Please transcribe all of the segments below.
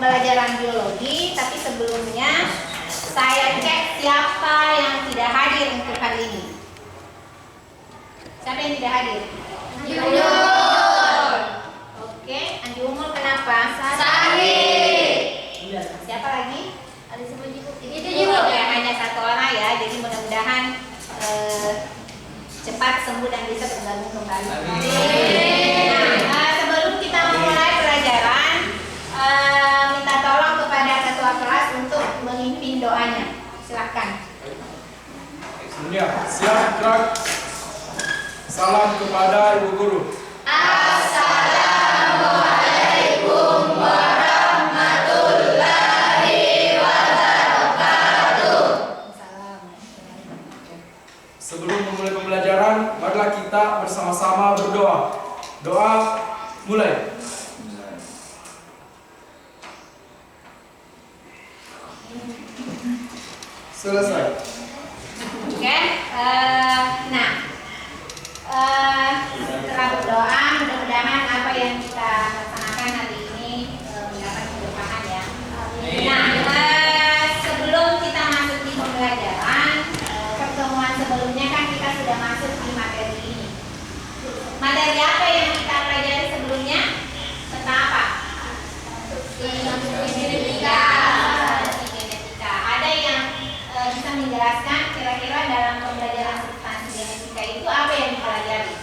pembelajaran biologi, tapi sebelumnya saya cek siapa yang tidak hadir untuk hari ini. Siapa yang tidak hadir? Junior. Oke, Andi Umul kenapa? Sakit. Siapa lagi? Ada sebut itu juga. Ya, hanya satu orang ya. Jadi mudah-mudahan cepat sembuh dan bisa bergabung kembali. Nah, sebelum kita memulai pelajaran, minta tolong kepada ketua kelas untuk memimpin doanya. Silakan. Siap, gerak. Salam kepada Ibu Guru. Assalamualaikum warahmatullahi wabarakatuh. Sebelum memulai pembelajaran, marilah kita bersama-sama berdoa. Doa mulai. Selesai. Oke, setelah berdoa, mudah-mudahan apa yang kita laksanakan hari ini mendapat keberkahan ya. Nah, sebelum kita masuk di pembelajaran, pertemuan sebelumnya kan kita sudah masuk di materi ini. Materi apa yang kita pelajari sebelumnya? Tentang apa? Genetika. Ada yang bisa menjelaskan kira-kira dalam pembelajaran substansi genetika itu apa yang dipelajari?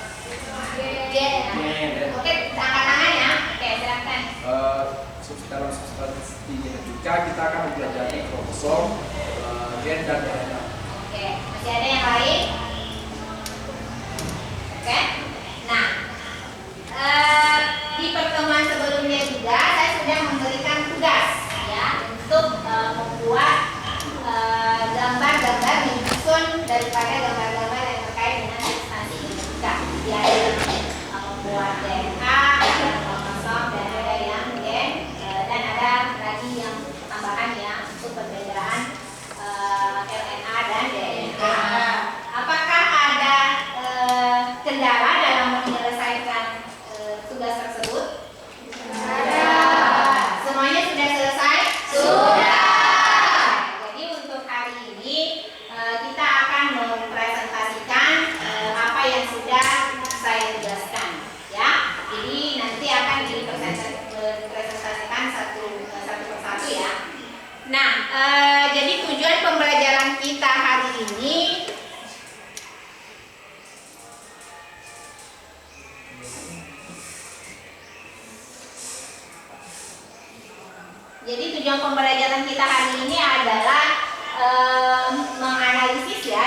Oke, angkat tangan ya. Oke, silakan. Dalam substansi genetika kita akan mempelajari kromosom, gen dan DNA. Oke, masih ada yang lain? Oke. Nah, di pertemuan sebelumnya juga saya sudah memberikan tugas ya untuk membuat gambar-gambar menyusun daripada gambar-gambar yang terkait dengan substansi genetika. Dia ada yang membuat DNA, ada kromosom, dan ada yang gen, dan ada lagi yang tambahan ya untuk perbedaan RNA dan DNA. Apakah ada kendala dalam menyelesaikan tugas tersebut? Ada. Semuanya sudah selesai? Sudah. Jadi untuk hari ini kita akan mempresentasikan apa yang sudah saya jelaskan, ya. Jadi nanti akan dipresentasikan satu persatu ya. Nah, jadi tujuan pembelajaran kita hari ini adalah menganalisis ya.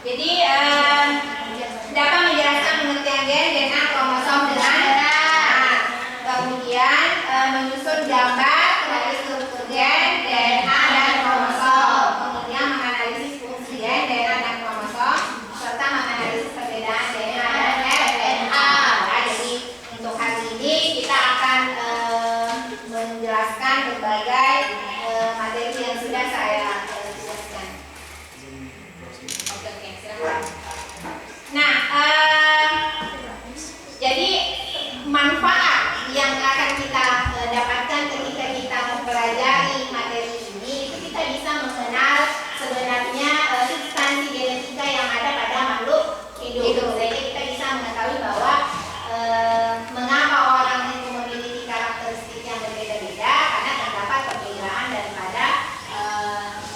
Jadi dapat menjelaskan pengertian gen, DNA, kromosom dengan kemudian menyusun gambar dari struktur gen, DNA, dan kromosom, kemudian menganalisis fungsi gen, DNA, dan kromosom, serta menganalisis perbedaan DNA dan RNA. Nah, jadi untuk hari ini kita akan menjelaskan berbagai materi yang sudah saya jelaskan. Oke, silakan. Nah, jadi manfaat yang akan kita dapatkan ketika kita mempelajari materi ini itu kita bisa mengenal sebenarnya substansi genetika yang ada pada makhluk hidup. Sehingga kita bisa mengetahui bahwa mengapa orang itu memiliki karakteristik yang berbeda-beda karena terdapat perbedaan daripada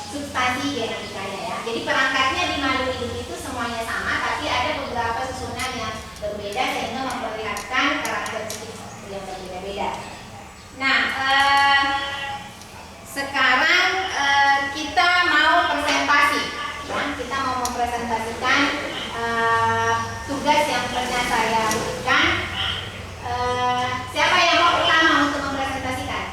substansi genetikanya ya. Jadi perangkatnya di makhluk hidup itu semuanya sama, tapi ada beberapa susunan yang berbeda sehingga memperlihatkan karakteristik yang berbeda-beda. Nah, sekarang kita mau presentasi, ya. Kita mau mempresentasikan tugas yang pernah saya berikan. Siapa yang mau pertama untuk mempresentasikan?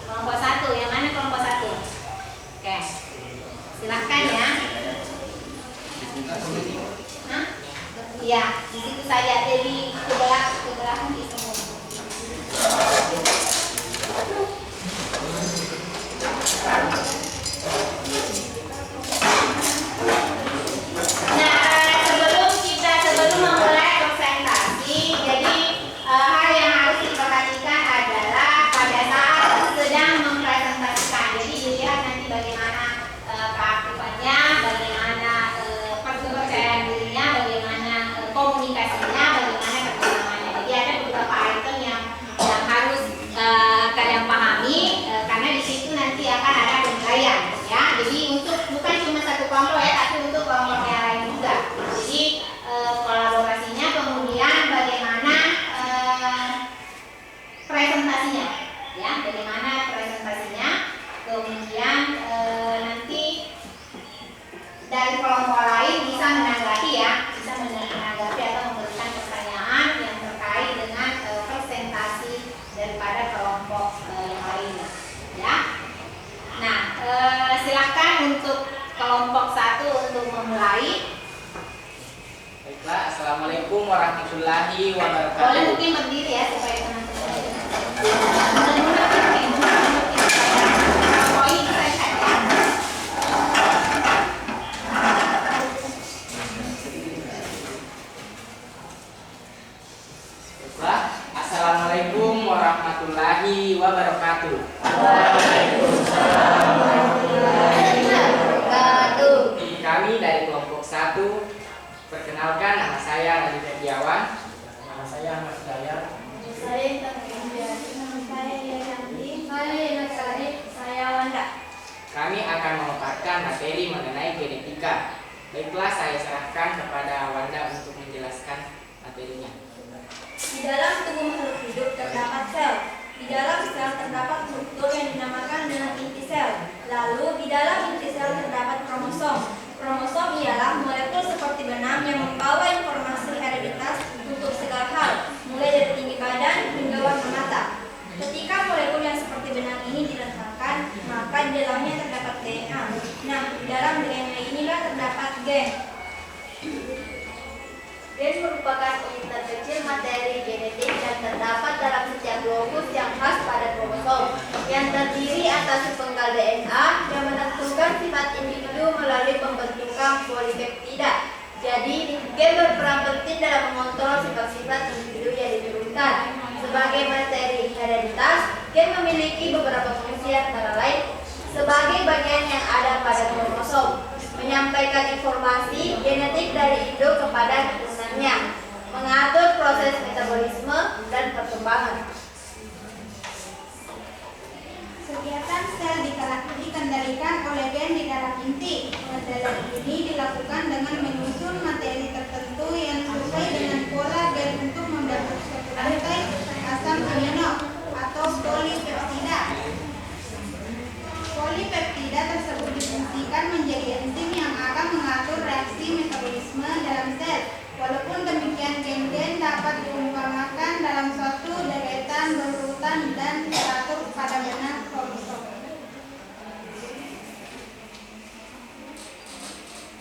Kelompok satu. Yang mana kelompok satu? Oke, silahkan ya. Ya, di situ saja. Jadi ke belakang di semua. Nah, sebelum memulai presentasi, jadi hal yang harus diperhatikan adalah pada saat sedang mempresentasikan. Jadi dilihat nanti bagaimana keaktifannya, bagaimana kepercayaan dirinya, bagaimana komunikasinya, bagaimana perkembangannya. Jadi ada beberapa item yang harus kalian pahami karena di situ nanti akan ada penilaian ya. Jadi untuk bukan cuma satu kelompok ya, tapi untuk kelompok yang lain juga. Jadi kolaborasinya, kemudian bagaimana presentasinya ya, bagaimana presentasinya, kemudian nanti dari kelompok lain bisa menanggapi ya, bisa menanggapi atau memberikan pertanyaan yang terkait dengan presentasi daripada kelompok yang lainnya ya. Nah, silakan untuk kelompok 1 untuk memulai. Baiklah, Assalamualaikum warahmatullahi Boleh wabarakatuh. mungkin berdiri ya supaya teman-teman poin saya saja. Baiklah, Assalamualaikum warahmatullahi wabarakatuh. Kami dari kelompok 1, perkenalkan, nama saya Radhi Ferdiawan. Nama saya Ahmad Dayat. Saya Wanda. Kami akan memaparkan materi mengenai genetika. Baiklah, saya serahkan kepada Wanda untuk menjelaskan materinya. Di dalam tubuh makhluk hidup terdapat sel. Di dalam sel terdapat struktur yang dinamakan dengan inti sel. Lalu di dalam inti sel terdapat kromosom. Kromosom ialah molekul seperti benang yang membawa informasi hereditas untuk segala hal, mulai dari tinggi badan hingga warna mata. Ketika molekul yang seperti benang ini diletakkan, maka di dalamnya terdapat DNA. Nah, di dalam DNA inilah terdapat gen. Gen merupakan unit terkecil materi genetik dan terdapat dalam setiap lokus yang khas pada kromosom yang terdiri atas sepenggal DNA yang menentukan sifat individu melalui pembentukan polipeptida. Jadi, gen berperan penting dalam mengontrol sifat-sifat individu yang diturunkan. Sebagai materi hereditas, gen memiliki beberapa fungsi antara lain sebagai bagian yang ada pada kromosom, menyampaikan informasi genetik dari induk kepada keturunannya, mengatur proses metabolisme dan perkembangan. Kegiatan sel dikendalikan oleh gen di dalam inti. Metode ini dilakukan dengan menyusun materi tertentu yang sesuai dengan pola gen untuk membentuk suatu rantai asam amino atau polipeptida. Polipeptida tersebut difungsikan menjadi enzim yang akan mengatur reaksi metabolisme dalam sel. Walaupun demikian, gen-gen dapat diumpamakan dalam suatu deretan berurutan dan teratur pada benang kromosom.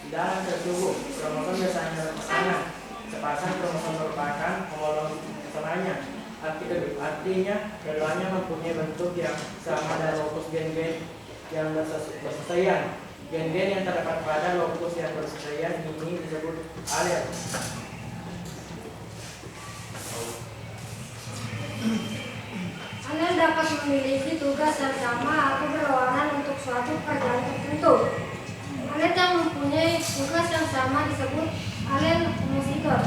Di dalam sel tubuh, kromosom biasanya dalam pasangan. Sepasang kromosom merupakan homolog kesananya. Artinya, keduanya mempunyai bentuk yang sama dan lokus gen-gen yang bersesuaian. Gen-gen yang terdapat pada lokus yang bersesuaian ini disebut alel. Alel dapat memiliki tugas yang sama atau berlawanan untuk suatu pekerjaan tertentu. Alel yang mempunyai tugas yang sama disebut alel homozigot,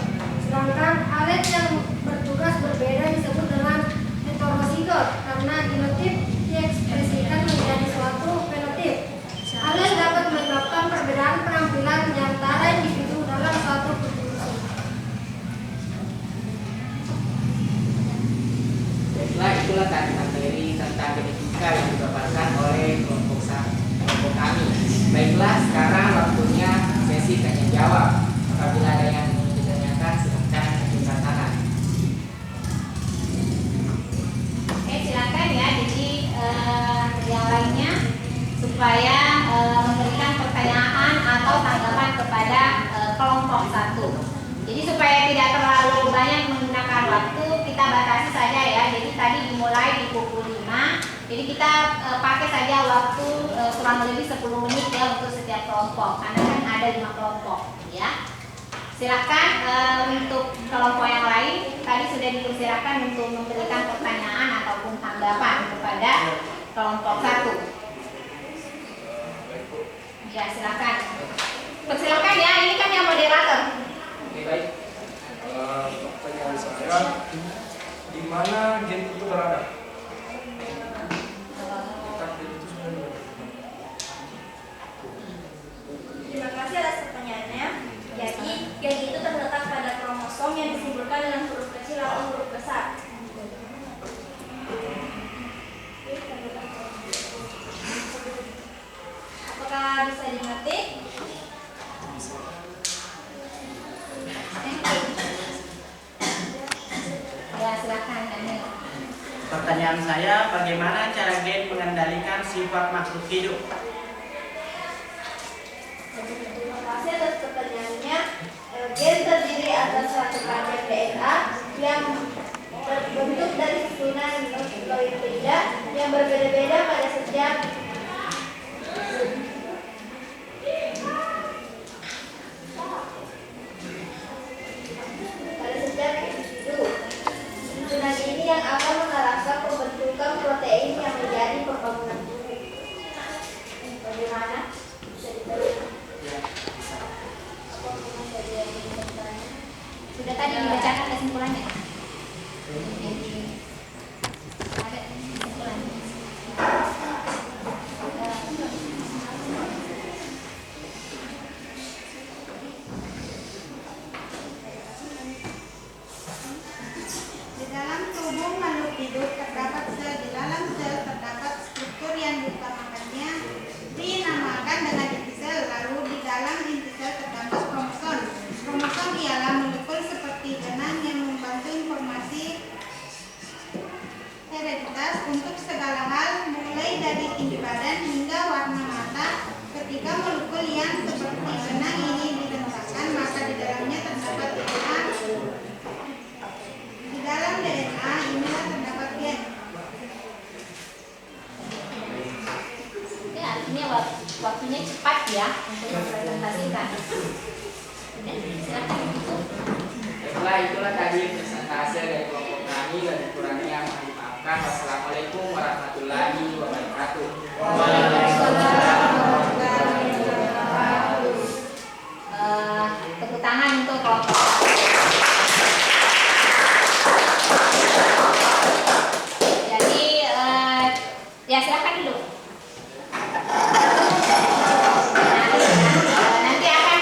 sedangkan alel yang bertugas berbeda disebut dengan heterozigot karena genotip diekspresikan menjadi suatu fenotip. Alel dapat menyebabkan perbedaan penampilan di antara individu dalam suatu populasi. Baiklah, itulah tadi materi tentang genetika yang dipaparkan oleh kelompok kami. Baiklah, sekarang waktunya sesi tanya jawab. Apabila ada yang ingin ditanyakan, silakan angkat tangan. Oke, silakan ya. Jadi yang lainnya supaya memberikan pertanyaan atau tanggapan Jadi kita pakai saja waktu kurang lebih 10 menit ya untuk setiap kelompok, karena kan ada 5 kelompok ya. Silakan untuk kelompok yang lain tadi sudah dipersilakan untuk memberikan pertanyaan ataupun tanggapan kepada kelompok 1. Ya silakan. Persilakan ya, ini kan yang moderator. Oke, baik. Pertanyaan saya, di mana gen itu berada? Terima kasih atas pertanyaannya. Jadi, gen itu terletak pada kromosom yang disimbolkan dengan huruf kecil atau huruf besar. Apakah bisa dimengerti? Ya silakan Daniel. Pertanyaan saya, bagaimana cara gen mengendalikan sifat makhluk hidup? Terima kasih atas pertanyaannya. Gen terdiri atas suatu kadar DNA yang terbentuk dari susunan nukleotida yang berbeda-beda pada setiap individu. Susunan ini yang akan mengarahkan pembentukan protein yang menjadi pembangunan tubuh. Bagaimana? Bisa diteruskan? Sudah tadi dibacakan kesimpulannya. Ada kesimpulan. Di dalam tubuh makhluk hidup terdapat sel. Di dalam sel terdapat struktur yang diutamakannya dinamakan dengan inti sel. Lalu di dalam inti sel terdapat kromosom. Kromosom ialah molekul seperti benang yang membantu informasi hereditas untuk segala hal, mulai dari tinggi badan hingga warna mata. Ketika molekul yang seperti benang ini direntakan, maka di dalamnya terdapat DNA. Di dalam DNA inilah terdapat gen. Ini artinya waktunya cepat ya untuk mempresentasikan. Silakan. Itulah tadi presentasi dari kelompok kami, dan kurangnya mohon dimaafkan. Wassalamualaikum warahmatullahi wabarakatuh. Tepuk tangan untuk kelompok. Jadi ya silakan dulu. Nanti akan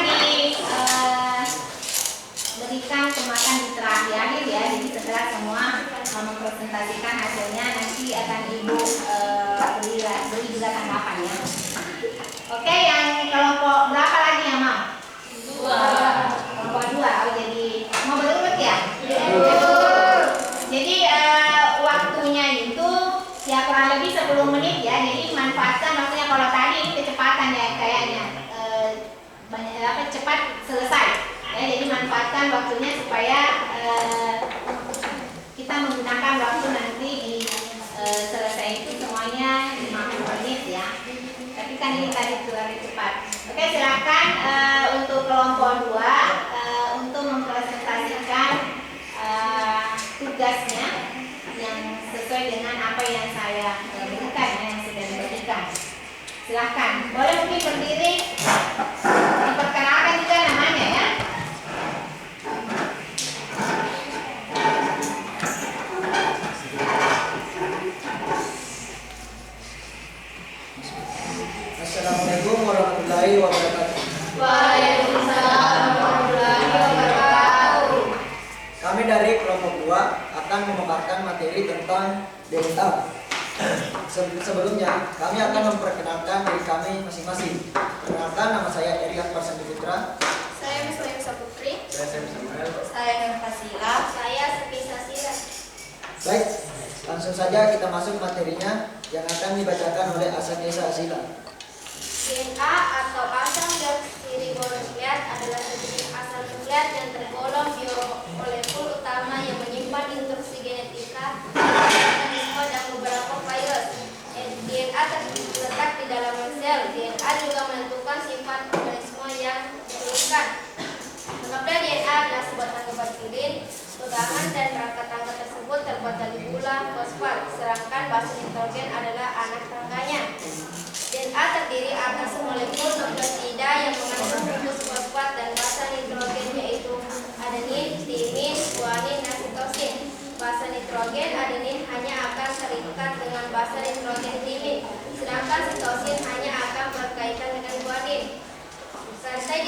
diberikan kesempatan di terakhir ya. Jadi setelah semua mempresentasikan hasilnya, nanti akan ibu beri juga tanggapan ya. Oke, yang kelompok berapa lagi yang mau? 2. Kelompok 2. Oh, jadi mau berurut ya? Jadi waktunya itu ya kurang lebih 10 menit ya. Jadi manfaatkan waktunya. Kalau tadi kecepatan ya kayaknya cepat selesai. Ya, jadi manfaatkan waktunya supaya kita menggunakan waktu nanti di selesai itu semuanya 50 menit ya. Tapi kan ini tadi terlalu cepat. Oke, silakan untuk kelompok 2 untuk mempresentasikan tugasnya yang sesuai dengan apa yang saya berikan, yang sudah diberikan. Silakan. Boleh mungkin berdiri, diperkenalkan juga namanya ya. Assalamualaikum warahmatullahi wabarakatuh. Waalaikumsalam warahmatullahi wabarakatuh. Kami dari kelompok 2 akan memaparkan materi tentang DNA. Sebelumnya, kami akan memperkenalkan diri kami masing-masing. Perkenalkan, nama saya Eri Akbar Sandi Putra. Saya Muslim Saputri. Saya Samuel. Saya Nur Fasila. Saya Sepi Sasila. Baik, langsung saja kita masuk materinya yang akan dibacakan oleh Ashanesa Asila. DNA atau asam deoksiribonukleat adalah sejenis asam nukleat yang tergolong biomolekul utama yang menyimpan instruksi genetika, mekanisme dan beberapa virus.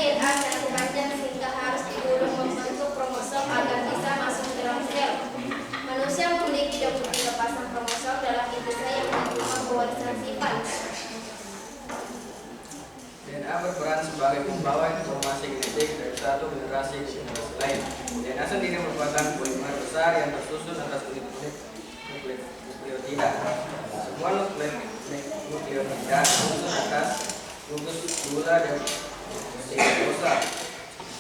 DNA terlalu panjang sehingga harus digulung membentuk kromosom agar bisa masuk ke dalam sel. Manusia memiliki 23 pasang kromosom dalam inti sel yang menerima pewarisan sifat. DNA berperan sebagai pembawa informasi genetik dari satu generasi ke generasi lain. DNA sendiri merupakan polimer besar yang tersusun atas unit-unit nukleotida. Semua nukleotida tersusun atas gugus gula dan glukosa,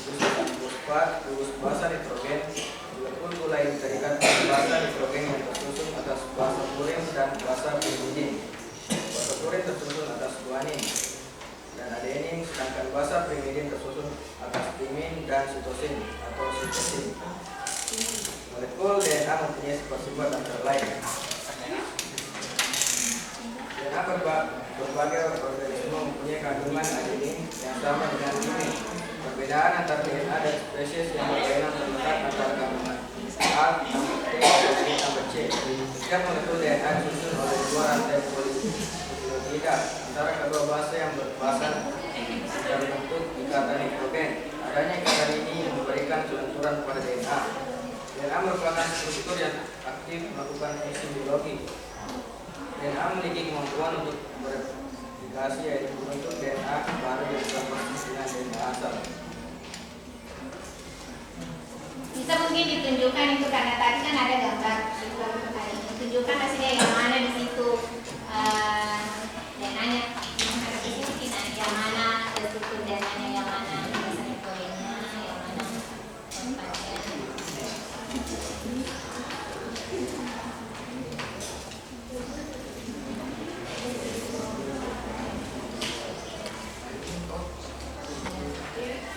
gugus fosfat, gugus basa nitrogen. Molekul gula ini terikat pada basa nitrogen yang tersusun atas basa purin dan basa pirimidin. Basa purin tersusun atas guanin dan adenin, sedangkan basa pirimidin tersusun atas timin dan sitosin atau sitosin. Molekul DNA mempunyai sifat-sifat antara lain. DNA berbagai organisme mempunyai kandungan adenin yang sama dengan timin. Perbedaan antara DNA dan spesies yang berbeda terletak antara kandungan A, T, dan C. Setiap molekul DNA disusun oleh dua rantai nukleotida antara kedua basa yang berbasan dan bentuk ikatan nitrogen. Adanya ikatan ini memberikan kelenturan pada DNA. DNA merupakan struktur yang aktif melakukan fungsi biologi. DNA memiliki kemampuan untuk bereplikasi, yaitu membentuk DNA baru yang sama dengan DNA asal. Bisa mungkin ditunjukkan itu karena tadi kan ada gambar tunjukkan hasilnya yang mana di situ DNA-nya ada di sini yang mana struktur DNA-nya yang mana misalnya poinnya yang mana tempatnya.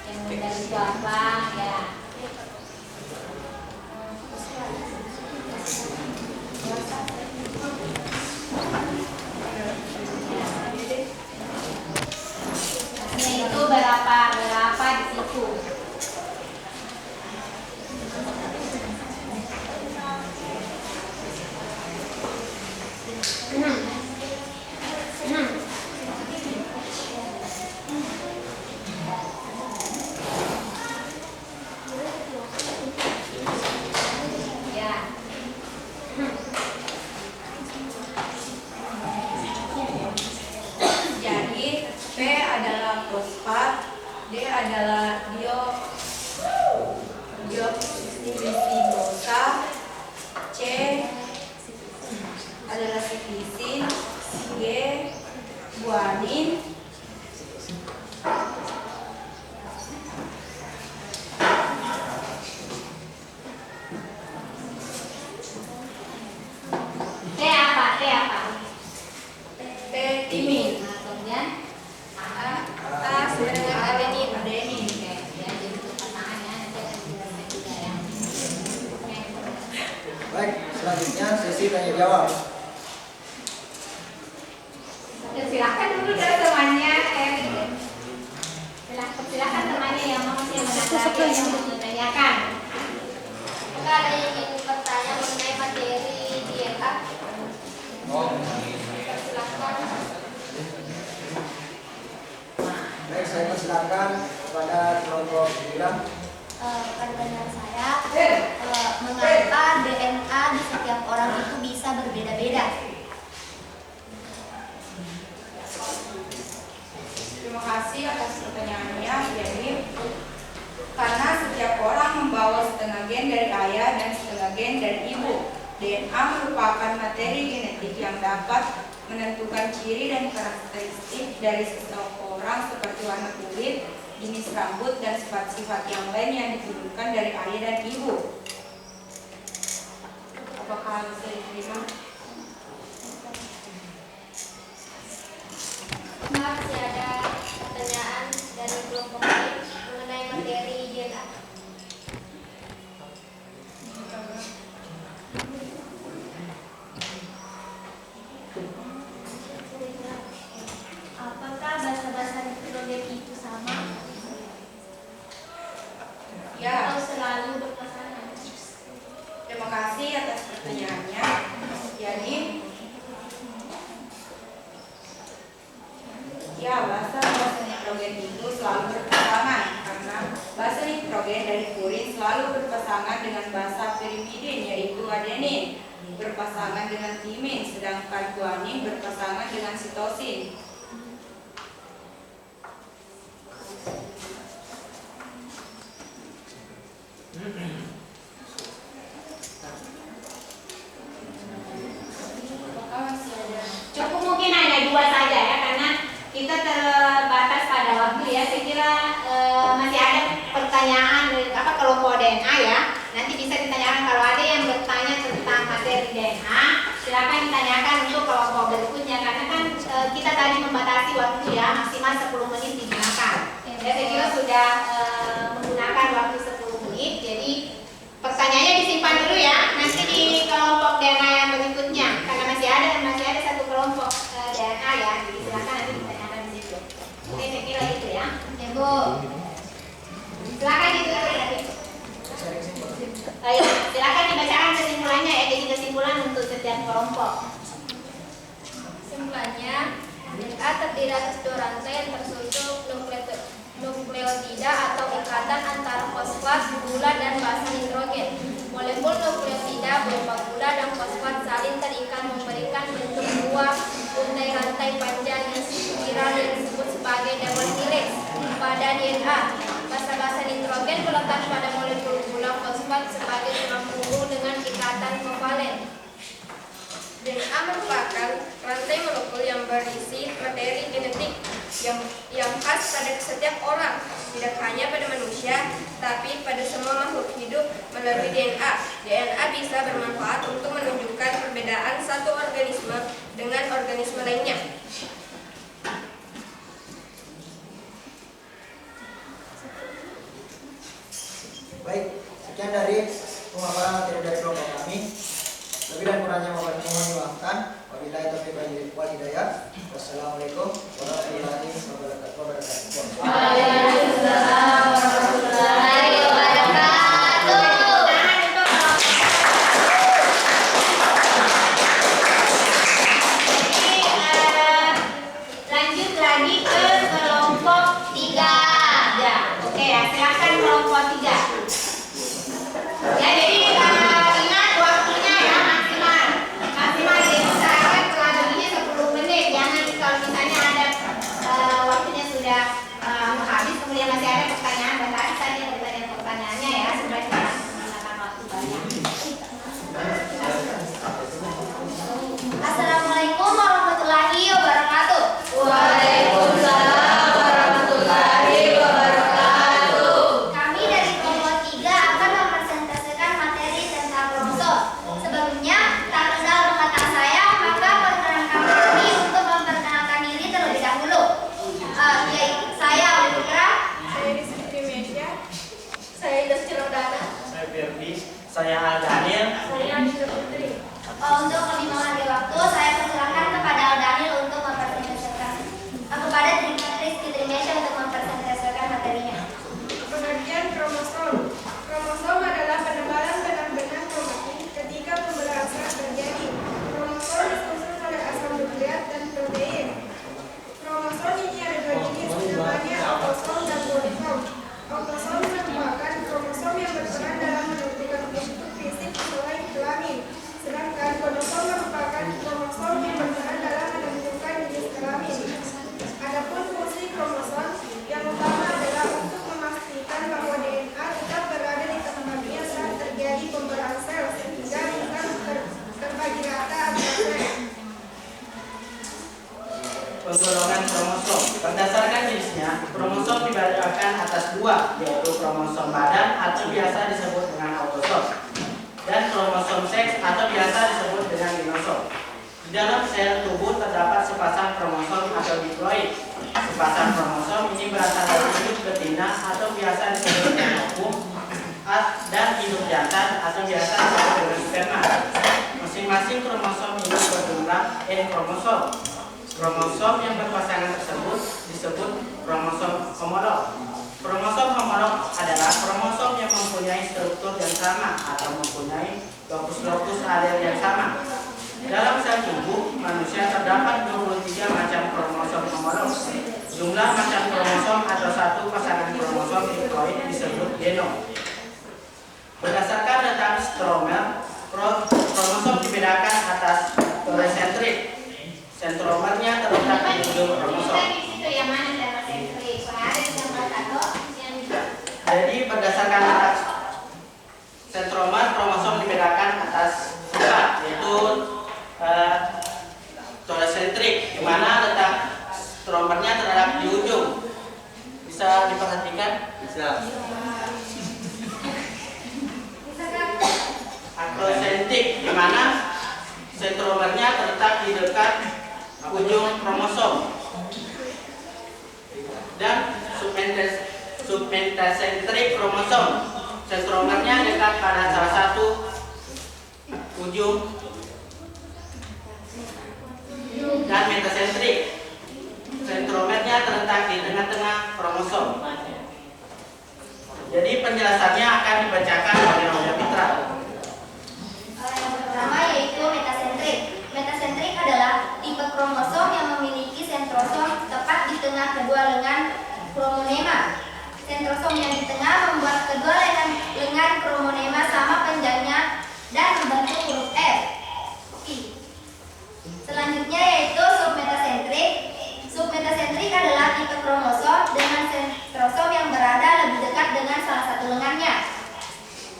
Yang benar itu apa ya? Itu berapa di situ. Jadi P adalah fosfat, D adalah deoksiribositosa, C adalah sitisin, G guanin, T apa? T timin, Nah, kemudian A dengan adenin. ya, jadi untuk pasangannya nanti akan dijelaskan juga ya. Baik, selanjutnya sesi tanya jawab. Ya, silakan dulu deh temannya, silakan temannya yang masih menanggapi untuk menanyakan. Apakah ada yang ingin bertanya mengenai materi DNA? Silakan. Baik, saya persilakan kepada kelompok bilang. Pertanyaan saya, mengapa DNA di setiap orang itu bisa berbeda-beda? Terima kasih atas pertanyaannya. Jadi, karena setiap orang membawa setengah gen dari ayah dan setengah gen dari ibu. DNA merupakan materi genetik yang dapat menentukan ciri dan karakteristik dari seseorang seperti warna kulit, jenis rambut, dan sifat-sifat yang lain yang diturunkan dari ayah dan ibu. Apakah bisa diterima? Masih ada pertanyaan dari kelompok lain mengenai materi DNA? Apakah bahasa-bahasa nitrogen itu sama Ya, atau selalu berpasangan? terima kasih atas pertanyaannya. Jadi, ya bahasa nitrogen itu selalu berpasangan karena basa nitrogen dari purin selalu berpasangan dengan basa pirimidin yaitu adenin berpasangan dengan timin, sedangkan guanin berpasangan dengan sitosin. Cukup mungkin hanya 2 saja ya, karena kita terbatas pada waktu ya. Saya kira masih ada pertanyaan apa kelompok DNA ya. Nanti bisa ditanyakan kalau ada yang bertanya tentang materi DNA, silakan ditanyakan untuk kelompok berikutnya karena kan kita tadi membatasi waktu ya, maksimal 10 menit digunakan. Ya, saya kira sudah menggunakan waktu 10 menit, jadi pertanyaannya disimpan dulu ya. Nanti di kelompok DNA yang berikutnya karena masih ada satu kelompok DNA ya, jadi silakan nanti ditanyakan di situ. Oke, saya kira itu ya. Ya Bu, silakan itu tadi. Ya, silakan dibacakan kesimpulannya ya, jadi kesimpulan untuk setiap kelompok. Kesimpulannya, DNA terdiri atas 2 rantai yang tersusun nukleotida atau ikatan antara fosfat, gula, dan basa nitrogen. Molekul nukleotida berupa gula dan fosfat saling terikat memberikan bentuk 2 untai rantai panjang yang spiral yang disebut sebagai double helix pada DNA. Basa-basa nitrogen terletak pada molekul gula fosfat sebagai tulang punggung dengan ikatan kovalen. DNA merupakan rantai molekul yang berisi materi genetik yang khas pada setiap orang, tidak hanya pada manusia, tapi pada semua makhluk hidup melalui DNA. DNA bisa bermanfaat untuk menunjukkan perbedaan satu organisme dengan organisme lainnya. Baik, sekian dari pemaparan materi dari kelompok kami. Lebih dan kurangnya mohon dimaafkan. Wabillahi taufiq wal hidayah. Wassalamualaikum warahmatullahi wabarakatuh. Waalaikumsalam warahmatullahi wabarakatuh. Lanjut lagi ke kelompok 3. Ya, oke ya, silakan kelompok 3. Ya, jadi ingat waktunya ya maksimal. Jadi usahakan kurang lebihnya 10 menit. Jangan kalau misalnya ada waktunya sudah habis kemudian masih ada pertanyaan, batasi saja pertanyaannya ya supaya kita menggunakan waktu banyak. Assalamualaikum warahmatullahi wabarakatuh. Waalaikumsalam warahmatullahi wabarakatuh. Kami dari kelompok 3 akan mempresentasikan materi tentang kromosom. Sebelumnya, tak kenal belakang saya, maka perkenalkan kami untuk memperkenalkan diri terlebih dahulu. Saya Oli Fikra, Saya Rizky Mesya, saya Dasci Rodana, Saya Firdi, saya Al Daniel. saya Adita Putri. untuk lebih menghargai waktu, saya persilakan kepada Al Daniel untuk mempresentasikan kepada Rizky Trimesya untuk mempresentasikan materinya. Pengertian kromosom. Kromosom adalah penebalan benang-benang kromatin ketika pembelahan sel terjadi. Kromosom disusun oleh asam nukleat dan protein. Kromosom ini ada 2 jenis, namanya autosom dan polisom. Autosom merupakan kromosom yang berperan dalam menentukan bentuk fisik selain kelamin. Sedangkan polisom merupakan kromosom yang berperan dalam menentukan jenis kelamin. Adapun fungsi kromosom yang utama adalah untuk memastikan bahwa DNA tetap berada di tempatnya saat terjadi pembelahan sel sehingga bukan terbagi rata antar sel. Penggolongan kromosom. Berdasarkan jenisnya, kromosom dibedakan atas 2, yaitu kromosom badan atau biasa disebut dengan autosom, dan kromosom seks atau biasa disebut dengan dinosom. Di dalam sel tubuh terdapat sepasang kromosom atau diploid. Sepasang kromosom ini berasal dari induk betina atau biasa disebut dengan ovum, dan induk jantan atau biasa disebut dengan sperma. Masing-masing kromosom ini berjumlah N kromosom. Kromosom yang berpasangan tersebut disebut kromosom homolog. Kromosom homolog adalah kromosom yang mempunyai struktur yang sama atau mempunyai lokus-lokus alel yang sama. Dalam sel tubuh manusia terdapat 23 macam kromosom homolog. Jumlah macam kromosom atau satu pasangan kromosom diploid disebut genom. Berdasarkan letak stromer, kromosom dibedakan atas telosentrik. Sentromernya terletak di ujung kromosom. Yang mana telosentrik? Ada gambar atau yang Jadi berdasarkan letak sentromer, kromosom dibedakan atas sifat, yaitu telosentrik, di mana letak stromernya terletak di ujung. Bisa diperhatikan? Bisa. Akrosentrik, di mana sentromernya terletak di dekat ujung kromosom. Dan submetasentrik kromosom, sentromernya dekat pada salah satu ujung. Dan metasentrik, sentromernya terletak di tengah-tengah kromosom. Jadi penjelasannya akan dibacakan oleh Roda Fitra. Yang pertama yaitu metasentrik. Metasentrik adalah tipe kromosom yang memiliki sentrosom tepat di tengah kedua lengan kromonema. Sentrosom yang di tengah membuat kedua lengan kromonema sama panjangnya dan membentuk huruf F. Selanjutnya yaitu submetasentrik. Submetasentrik adalah tipe kromosom dengan sentrosom yang berada lebih dekat dengan salah satu lengannya.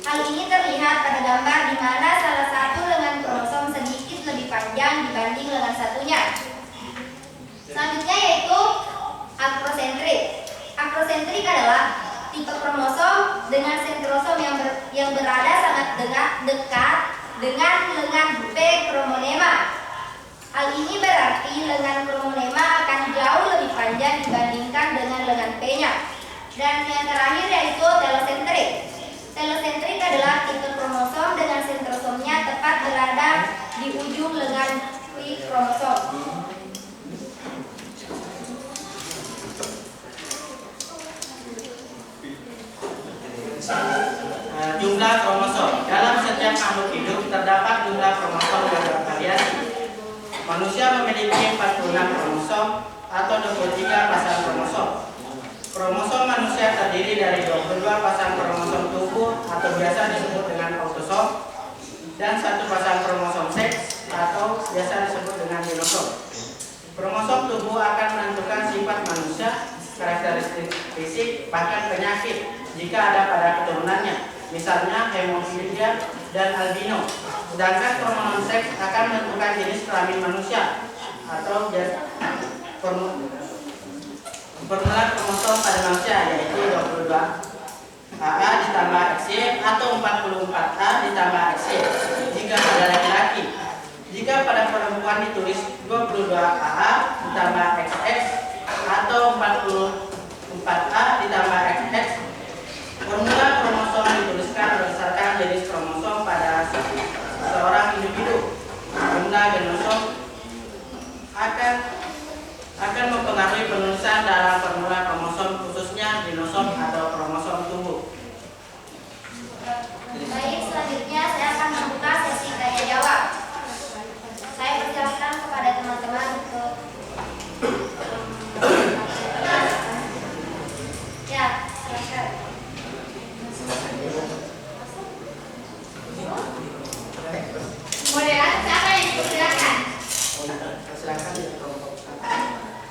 Hal ini terlihat pada gambar di mana salah satu lengan kromosom sedikit lebih panjang dibanding lengan satunya. Selanjutnya yaitu akrosentrik. Akrosentrik adalah tipe kromosom dengan sentrosom yang berada sangat dekat dengan lengan P kromonema. Hal ini berarti lengan kromonema akan jauh lebih panjang dibandingkan dengan lengan P-nya. Dan yang terakhir yaitu telosentrik. Telosentrik adalah tipe kromosom dengan sentrosomnya tepat berada di ujung lengan Y kromosom. Jumlah kromosom. Dalam setiap makhluk hidup terdapat jumlah kromosom yang bervariasi. Manusia memiliki 46 kromosom atau 23 pasang kromosom. Kromosom manusia terdiri dari 22 pasang kromosom tubuh atau biasa disebut dengan autosom dan satu pasang kromosom seks atau biasa disebut dengan genosom. Kromosom tubuh akan menentukan sifat manusia, karakteristik fisik, bahkan penyakit jika ada pada keturunannya, misalnya hemofilia dan albino. Sedangkan kromosom seks akan menentukan jenis kelamin manusia atau formula kromosom pada manusia, yaitu 22 AA ditambah XY atau 44A ditambah XY jika pada laki-laki. Jika pada perempuan ditulis 22 AA ditambah XX atau 44A ditambah XX. Formula kromosom dituliskan berdasarkan jenis kromosom pada seorang individu. Jumlah genosom akan mempengaruhi penulisan dalam formula kromosom, khususnya genosom atau kromosom tubuh. Baik, selanjutnya saya akan membuka sesi tanya jawab. Saya persilakan kepada teman-teman untuk ya, silakan. moderator siapa yang dipersilakan? Silakan.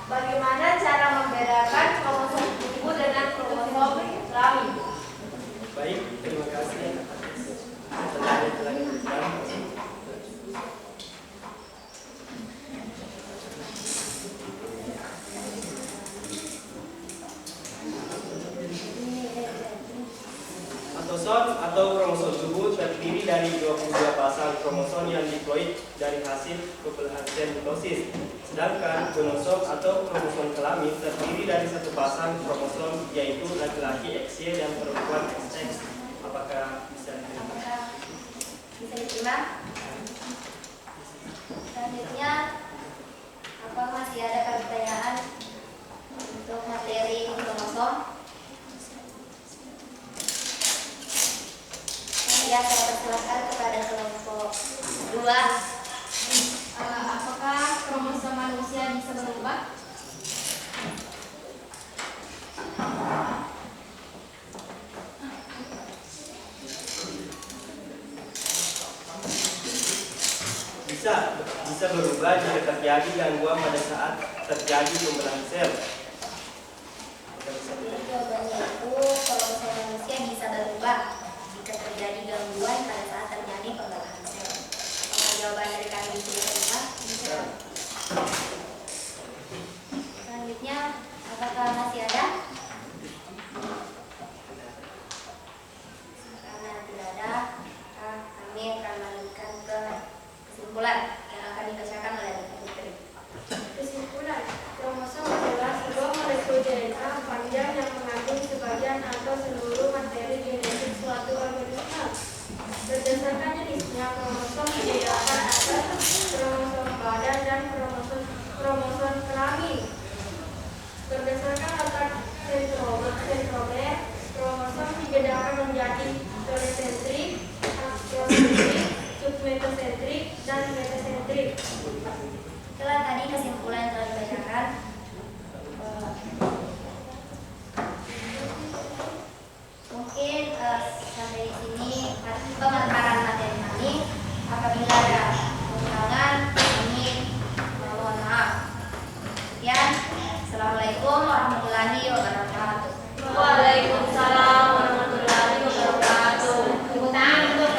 Bagaimana cara membedakan kromosom tubuh dengan kromosom kelamin? Baik, terima kasih atas pertanyaan telah diberikan. Autosom atau kromosom tubuh terdiri dari 22 pasang kromosom yang diploid dari hasil populasi mitosis. Sedangkan genosom atau kromosom kelamin terdiri dari satu pasang kromosom, yaitu laki-laki XY dan perempuan XX. Apakah bisa diterima? Bisa diterima? Selanjutnya, apa masih ada pertanyaan untuk materi kromosom? Ya, saya persilakan kepada kelompok 2. Apakah kromosom manusia bisa berubah? bisa berubah jika terjadi gangguan pada saat terjadi pembentukan sel. Jawabannya itu kromosom manusia bisa berubah jika terjadi gangguan pada saat terjadi pembentukan sel. Jawaban dari kami bisa berubah. Selanjutnya, apakah masih ada? Karena tidak ada, kami akan melanjutkan ke kesimpulan yang akan dibacakan oleh Dr. Putri. Kesimpulan, kromosom adalah sebuah molekul DNA panjang yang mengandung sebagian atau seluruh materi genetik suatu organisme. Berdasarkan jenisnya, kromosom dibedakan atas kromosom padan dan kromosom kelamin. Berdasarkan letak sentromer, kromosom dibedakan menjadi teresentrik, akrosentrik, submetosentrik, dan metasentrik. Itulah tadi kesimpulan yang telah dibacakan. Mungkin sampai di sini pemaparan materi kami. Apabila ada kekurangan, kami mohon maaf. Sekian. Assalamualaikum warahmatullahi wabarakatuh. Waalaikumsalam warahmatullahi wabarakatuh. Tepuk tangan untuk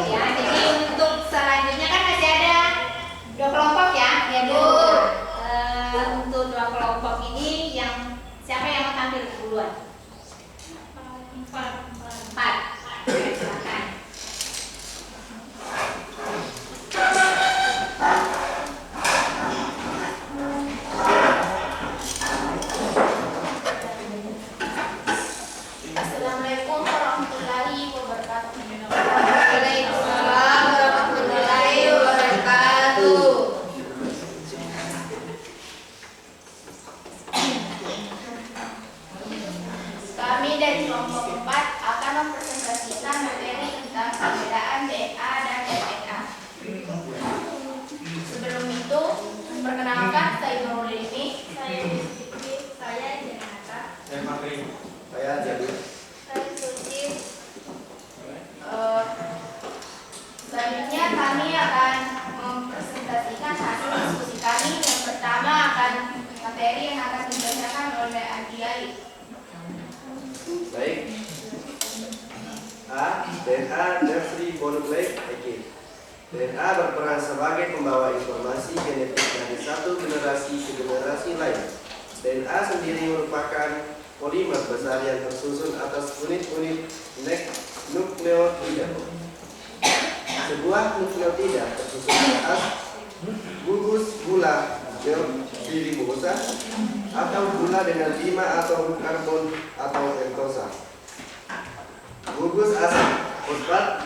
ya. Jadi untuk selanjutnya kan masih ada 2 kelompok ya, yaitu untuk 2 kelompok ini yang siapa yang mau tampil duluan? 4. Silakan. Assalamualaikum warahmatullahi wabarakatuh. Waalaikumsalam warahmatullahi wabarakatuh. Kami dari kelompok 4 akan mempresentasikan materi tentang perbedaan DNA dan RNA. Sebelum itu, perkenalkan saya Nurul Ilmi, saya Janata, Saya jadi saya Suci. Selanjutnya kami akan mempresentasikan hasil diskusi kami. Yang pertama akan materi yang akan dibacakan oleh Andi Ali. baik. A. DNA deoxyribonucleic acid. DNA berperan sebagai pembawa informasi genetik dari satu generasi ke generasi lain. DNA sendiri merupakan polimer besar yang tersusun atas unit-unit nukleotida. Sebuah nukleotida tersusun atas gugus gula deoksiribosa atau gula dengan 5 atom karbon atau pentosa. Gugus asam fosfat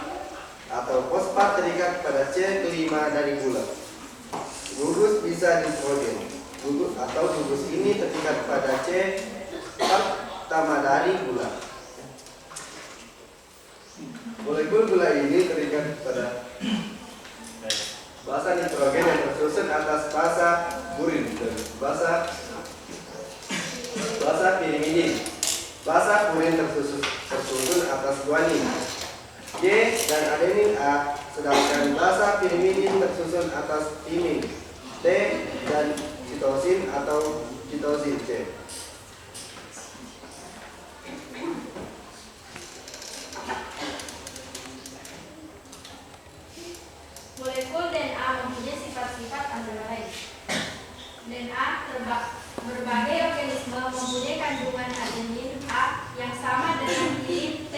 atau fosfat terikat pada C kelima dari gula. Gugus bisa nitrogen. Gugus ini terikat pada C pertama dari gula. Molekul gula ini terikat pada basa nitrogen yang tersusun atas basa purin dan basa pirimidin. Basa purin tersusun atas guanin G dan adenin A, sedangkan basa pirimidin tersusun atas timin T dan sitosin atau sitosin C. Molekul DNA mempunyai sifat-sifat antara lain. DNA berbagai organisme mempunyai kandungan adenin A yang sama dengan timin T.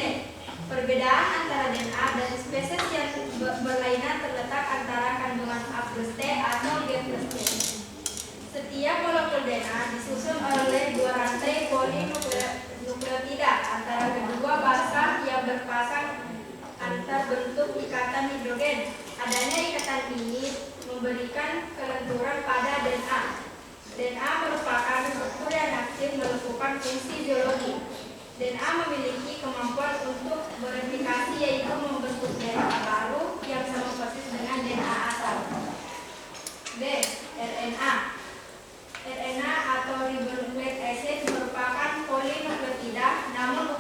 Perbedaan antara DNA dan spesies yang berlainan terletak antara kandungan A plus T atau G plus T. Setiap molekul DNA disusun oleh 2 rantai polinukleotida antara kedua basa yang berpasang antar bentuk ikatan hidrogen. Adanya ikatan ini memberikan kelenturan pada DNA. DNA merupakan struktur yang aktif melakukan fungsi biologi. DNA memiliki kemampuan untuk bereplikasi, yaitu membentuk DNA baru yang sama persis dengan DNA asal. B. RNA. RNA atau ribonucleic acid merupakan polinukleotida, namun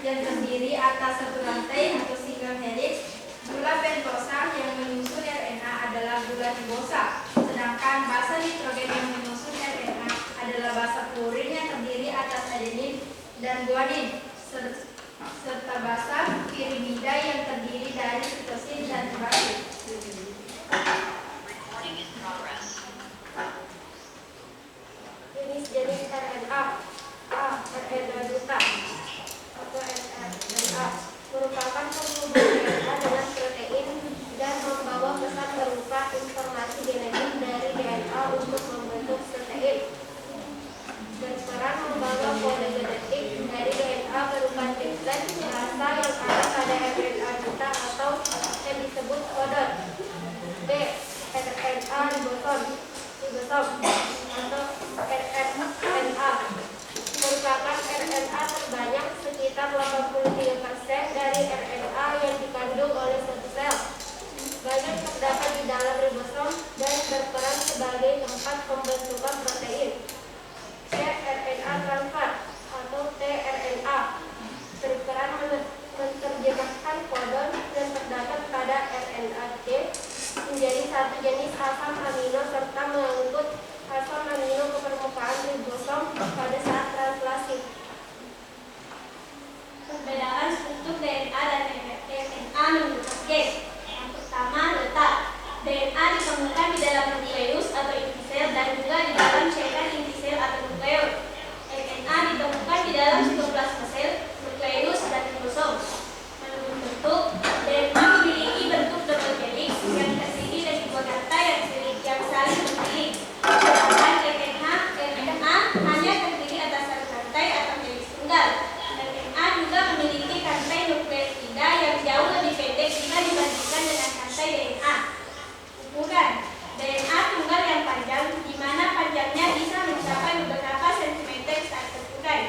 yang terdiri atas satu rantai atau single helix. Gula pentosan yang menyusun RNA adalah gula ribosa, sedangkan basa nitrogen yang menyusun RNA adalah basa purin yang terdiri atas adenin dan guanin, serta basa pirimida yang terdiri dari sitosin dan guanin. Jenis RNA RNA duta atau RNA merupakan penghubung DNA dengan protein dan membawa pesan berupa informasi genetik dari DNA untuk membentuk protein. Berperan membawa kode genetik dari DNA berupa triplet bahasa yang ada pada RNA duta atau yang disebut kodon. D. RNA ribosom atau rRNA merupakan RNA terbanyak sekitar 83% dari RNA yang dikandung oleh satu sel. Banyak terdapat di dalam ribosom dan berperan sebagai tempat pembentukan protein. cRNA transfer atau tRNA berperan menerjemahkan kodon yang terdapat pada RNA T menjadi satu jenis asam amino serta mengangkut asam amino ke permukaan ribosom pada saat translasi. Perbedaan struktur DNA dan RNA menurut G. Yang pertama, letak. DNA ditemukan di dalam nukleus atau inti sel dan juga di dalam cairan inti sel atau nukleus. RNA ditemukan di dalam sitoplasma sel, nukleus, dan ribosom. Menurut bentuk, DNA memiliki bentuk double helix yang terdiri dari dua rantai yang saling berkilik. Sedangkan RNA hanya terdiri atas satu rantai atau helix tunggal. RNA juga memiliki rantai nukleotida yang jauh lebih pendek jika dibandingkan dengan rantai DNA. Ukuran DNA tunggal yang panjang, di mana panjangnya bisa mencapai beberapa sentimeter saat terurai.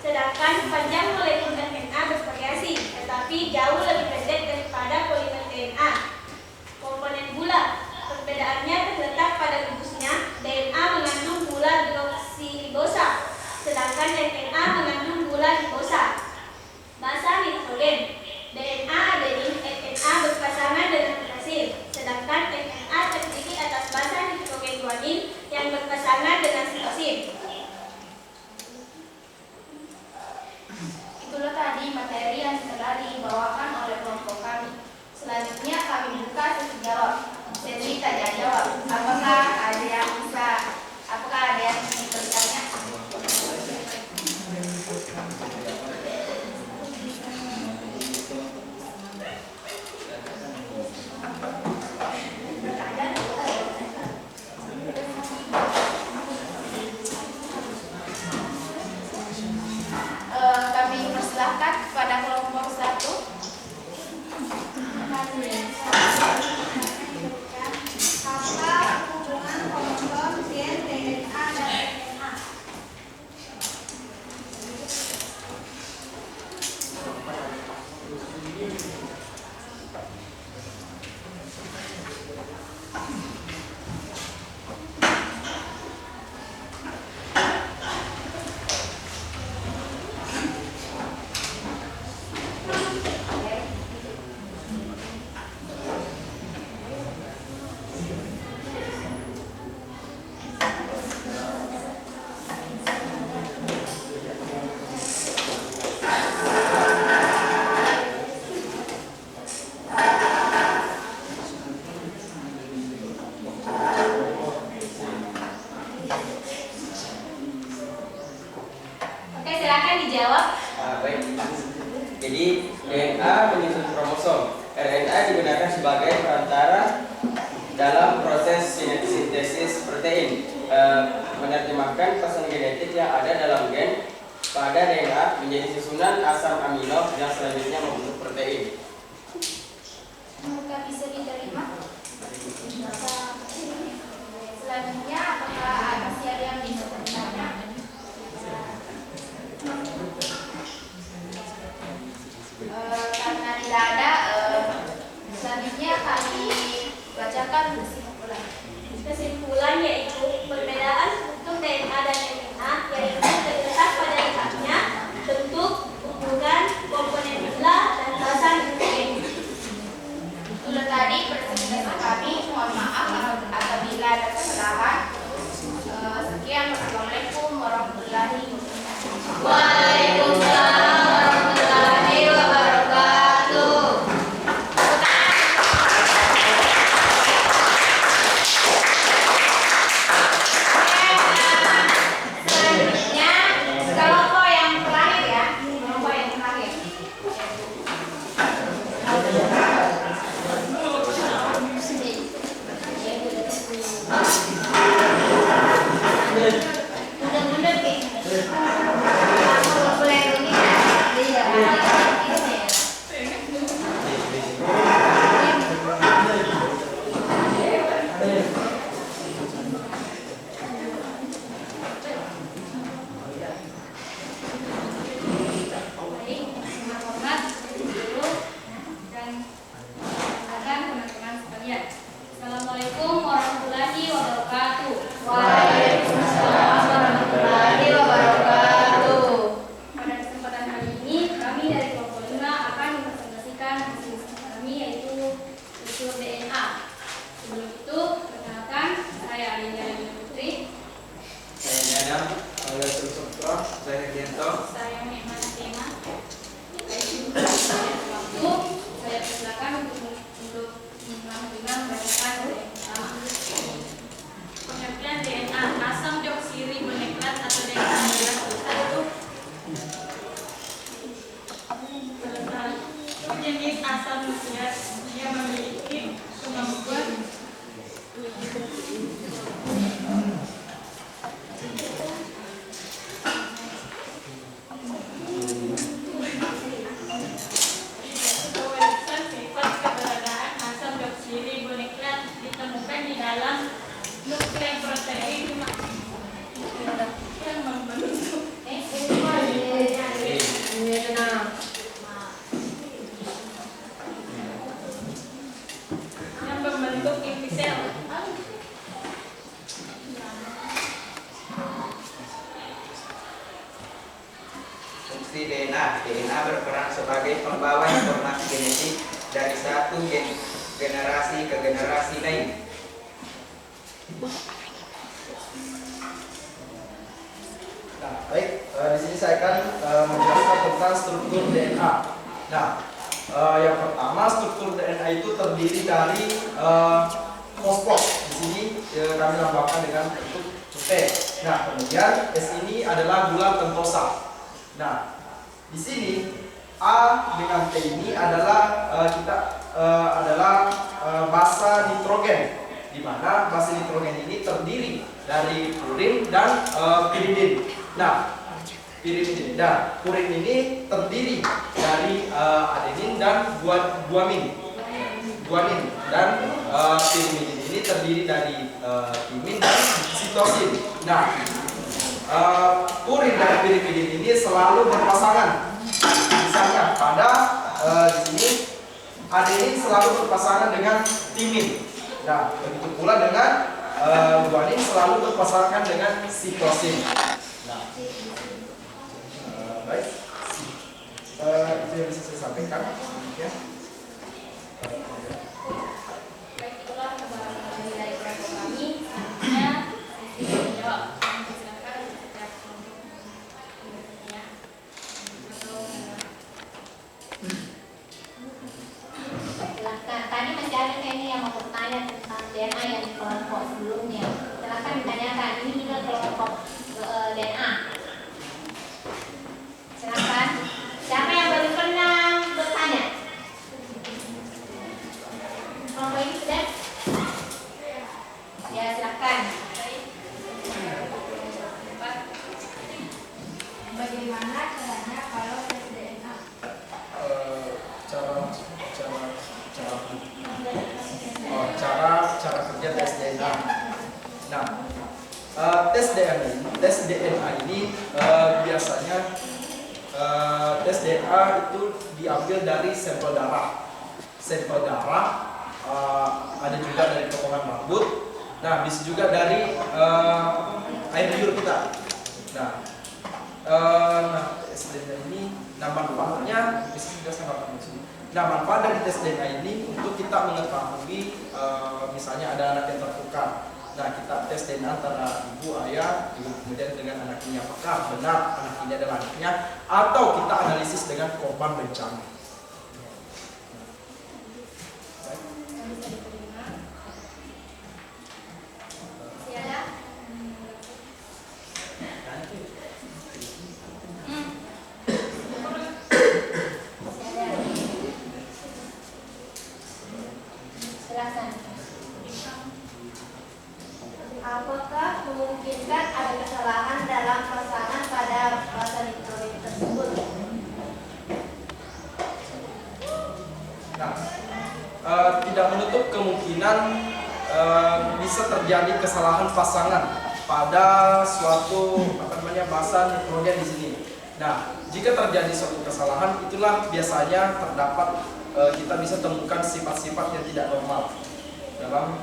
Sedangkan panjang molekul RNA bervariasi, tetapi jauh lebih pendek daripada polimer DNA. Komponen gula, perbedaannya terletak pada glukusnya. DNA mengandung gula deoksiribosa, sedangkan RNA mengandung gula ribosa. Basa nitrogen, DNA adenin RNA berpasangan dengan uracil, sedangkan RNA terdiri atas basa nitrogen guanin yang berpasangan dengan sitosin. Itulah tadi materi yang telah dibawakan oleh kelompok kami. Selanjutnya kami buka sesi jawab. Sesi tanya jawab. Apakah ada yang ingin bertanya? Kami persilahkan kepada kelompok 1. Apa hubungan kromosom gen DNA dan RNA? Oke, silakan dijawab. Baik. Jadi DNA menyusun kromosom, RNA digunakan sebagai perantara dalam proses sintesis protein, menerjemahkan pesan genetik yang ada dalam gen pada DNA menjadi susunan asam amino yang selanjutnya membentuk protein. Apakah bisa diterima? Selanjutnya, apakah masih ada yang bisa bertanya? Karena tidak ada, selanjutnya kami bacakan kesimpulan. Kesimpulan yaitu perbedaan struktur DNA dan RNA yaitu terletak pada letaknya, bentuk, ukuran, ada kesalahan. Sekian, wassalamualaikum warahmatullahi wabarakatuh. Waalaikumsalam warahmatullahi wabarakatuh. Selanjutnya kelompok yang terakhir ya, kelompok yang terakhir. Mundur-mundur Ki. Aku boleh ini kan? Iya. Baik, dengan hormat guru dan teman-teman sekalian. Assalamualaikum warahmatullahi wabarakatuh. Waalaikumsalam warahmatullahi wabarakatuh. Pada kesempatan kali ini, kami dari kelompok 5 akan mempresentasikan hasil kami yaitu struktur DNA. Sebelum itu, perkenalkan saya Alinda Putri, Saya Adam, saya Susutra, saya Hedianto. saya Mehman Tema. Waktu saya persilakan untuk mengulang bacaan yang pertama. Pengertian DNA asam deoksiribonukleat atau DNA adalah satu jenis asam nukleat yang memiliki kemampuan pemeriksaan sifat keberadaan asam deoksiribonukleat ditemukan di dalam nukleus protein yang membentuk inti sel. Fungsi DNA. DNA berperan sebagai pembawa informasi genetik dari satu generasi ke generasi lain. Nah, baik, di sini saya akan menjelaskan tentang struktur DNA. Nah, yang pertama struktur DNA itu terdiri dari fosfor. Di sini kami lambangkan dengan bentuk T. Nah, kemudian S ini adalah gula pentosa. Nah, di sini A dengan T ini adalah basa nitrogen, di mana basa nitrogen ini terdiri dari purin dan piridin. Nah, pirimidin dan purin ini terdiri dari adenin dan guanin dan pirimidin ini terdiri dari timin dan sitosin. Nah, purin dan pirimidin ini selalu berpasangan. Misalnya pada di sini adenin selalu berpasangan dengan timin. Nah, begitu pula dengan guanin selalu berpasangan dengan sitosin. Nah, baik, itu yang bisa saya sampaikan. Ya. Baik, itulah pembahasan dari kelompok kami. Selanjutnya, sesi menjawab. Silakan setiap kelompok bertanya atau Silahkan. Tadi masih ada kayaknya yang mau bertanya tentang DNA yang di kelompok sebelumnya. Silahkan ditanyakan. Ini juga kelompok DNA. Silahkan. Siapa yang baru pernah bertanya? Kelompok ini sudah? Ya, silahkan. Bagaimana caranya kalau tes DNA? Cara kerja tes DNA. Nah, tes DNA ini biasanya tes DNA itu diambil dari sampel darah. Sampel darah ada juga dari potongan rambut. Nah, bisa juga dari air liur kita. Nah, tes DNA ini, manfaatnya bisa juga saya katakan di sini. Nah, manfaat dari tes DNA ini untuk kita mengetahui misalnya ada anak yang tertukar Nah, kita tes DNA antara ibu, ayah, kemudian dengan anak ini apakah benar anak ini adalah anaknya, atau kita analisis dengan korban bencana. Apakah memungkinkan ada kesalahan dalam pasangan pada bahasa nitrogen tersebut? Nah, tidak menutup kemungkinan bisa terjadi kesalahan pasangan pada suatu bahasa nitrogen di sini. Nah, jika terjadi suatu kesalahan, itulah biasanya terdapat kita bisa temukan sifat-sifat yang tidak normal dalam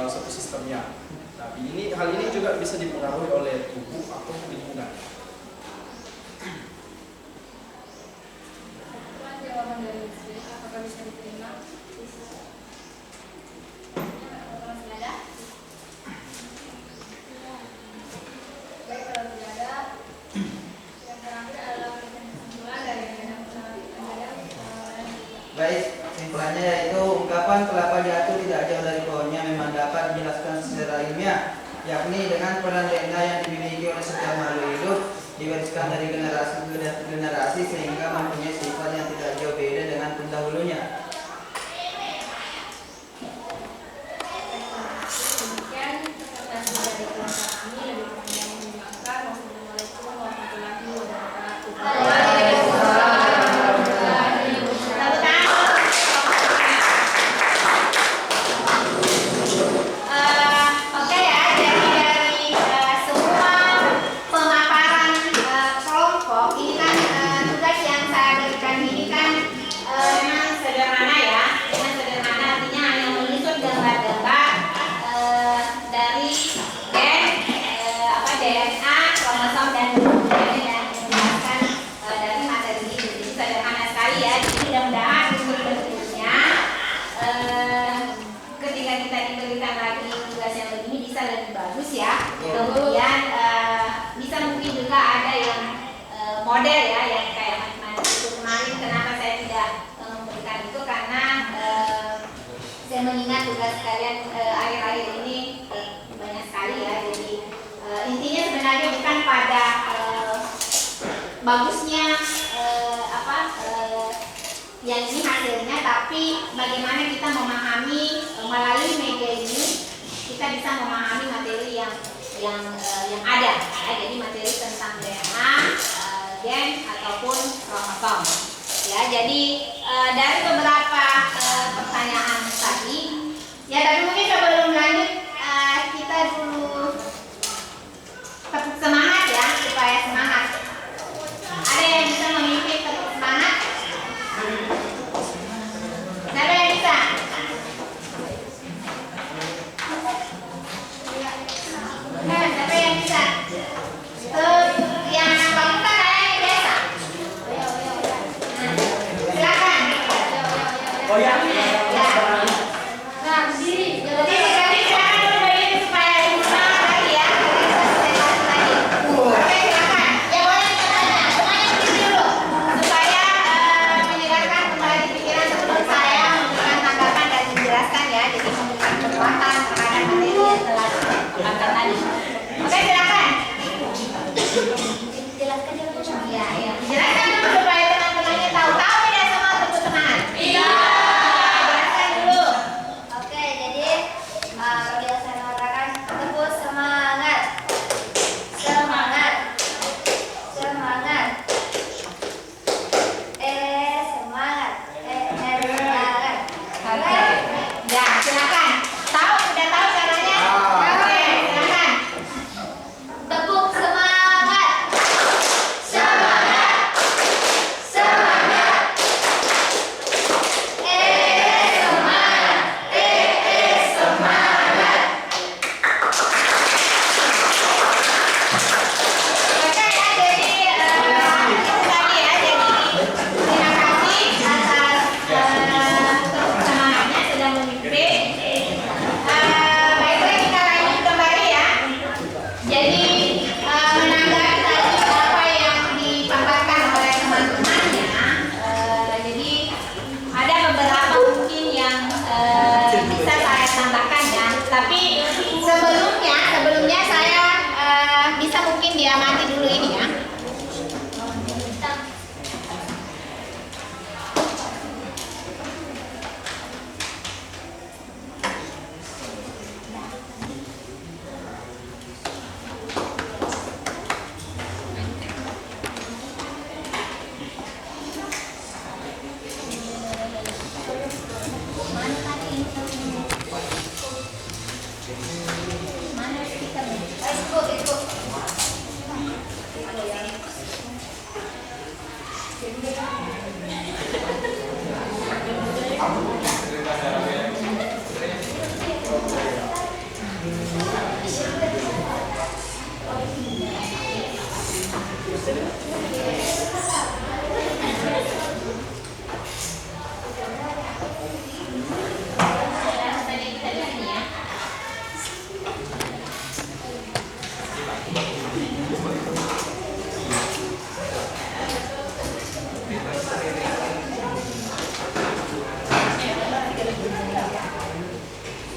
suatu sistemnya. Nah, hal ini juga bisa dipengaruhi oleh tubuh atau lingkungan. Jawaban dari istri, apakah bisa diterima? Masih ada? Baik, kalau tidak ada, yang terakhir adalah kesimpulan dari Baik, kesimpulannya yaitu ungkapan kelapa jatuh tidak jauh dari pohonnya memang dapat dijelaskan secara ilmiah, yakni dengan peran DNA yang dimiliki oleh setiap makhluk hidup diwariskan dari generasi ke generasi sehingga mempunyai sifat yang tidak jauh beda dengan pendahulunya. Demikian presentasi dari kelas kami, lebih kurang yang menyenangkan. Wassalamualaikum warahmatullahi wabarakatuh. Oke ya, jadi dari semua pemaparan kelompok ini kan tugas yang saya berikan ini kan memang sederhana ya, memang sederhana, artinya hanya menyusun gambar-gambar dari gen, DNA, kromosom dan menjelaskan dari materi ini. Jadi sederhana sekali ya. Jadi mudah-mudahan berikutnya ketika kita diberikan lagi tugas yang begini bisa lebih bagus ya. Kemudian bisa mungkin juga ada yang model ya, yang kayak matematik itu kemarin. Kenapa saya tidak memberikan itu, karena saya mengingat tugas kalian akhir-akhir ini banyak sekali ya. Jadi intinya sebenarnya bukan pada bagusnya yang ini hasilnya, tapi bagaimana kita memahami melalui media ini, kita bisa memahami materi yang ada ya. Jadi materi tentang DNA, gen ataupun kromosom ya. Jadi dari beberapa pertanyaan tadi ya, tapi mungkin sebelum lanjut kita dulu tepuk semangat ya, supaya semangat. Ada yang bisa memimpin tepuk semangat? Siapa yang bisa? Siapa yang bisa? Yang pembuka kayaknya biasa. Silakan. Oh ya. Nah, berdiri. Berdiri, silakan. mungkin dia mati dulu ini ya.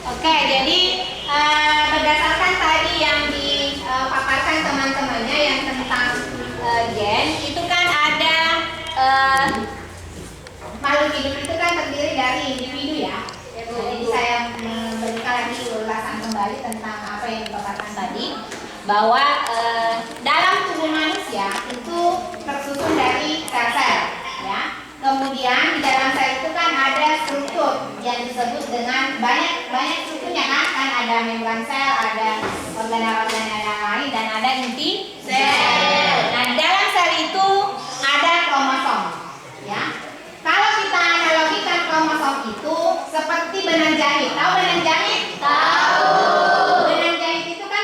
Oke, jadi berdasarkan tadi yang dipaparkan teman-temannya yang tentang gen, itu kan ada makhluk hidup itu kan terdiri dari individu ya. Jadi saya memberikan lagi ulasan kembali tentang apa yang dipaparkan tadi, bahwa dalam tubuh manusia itu tersusun dari sel-sel ya. Kemudian di dalam sel itu kan ada struktur yang disebut dengan banyak strukturnya kan ada membran sel, ada organel-organel yang lain, dan ada inti sel. Nah, di dalam sel itu ada kromosom ya. Kalau kita analogikan kromosom itu seperti benang jahit. Tahu benang jahit? Tahu. Benang jahit itu kan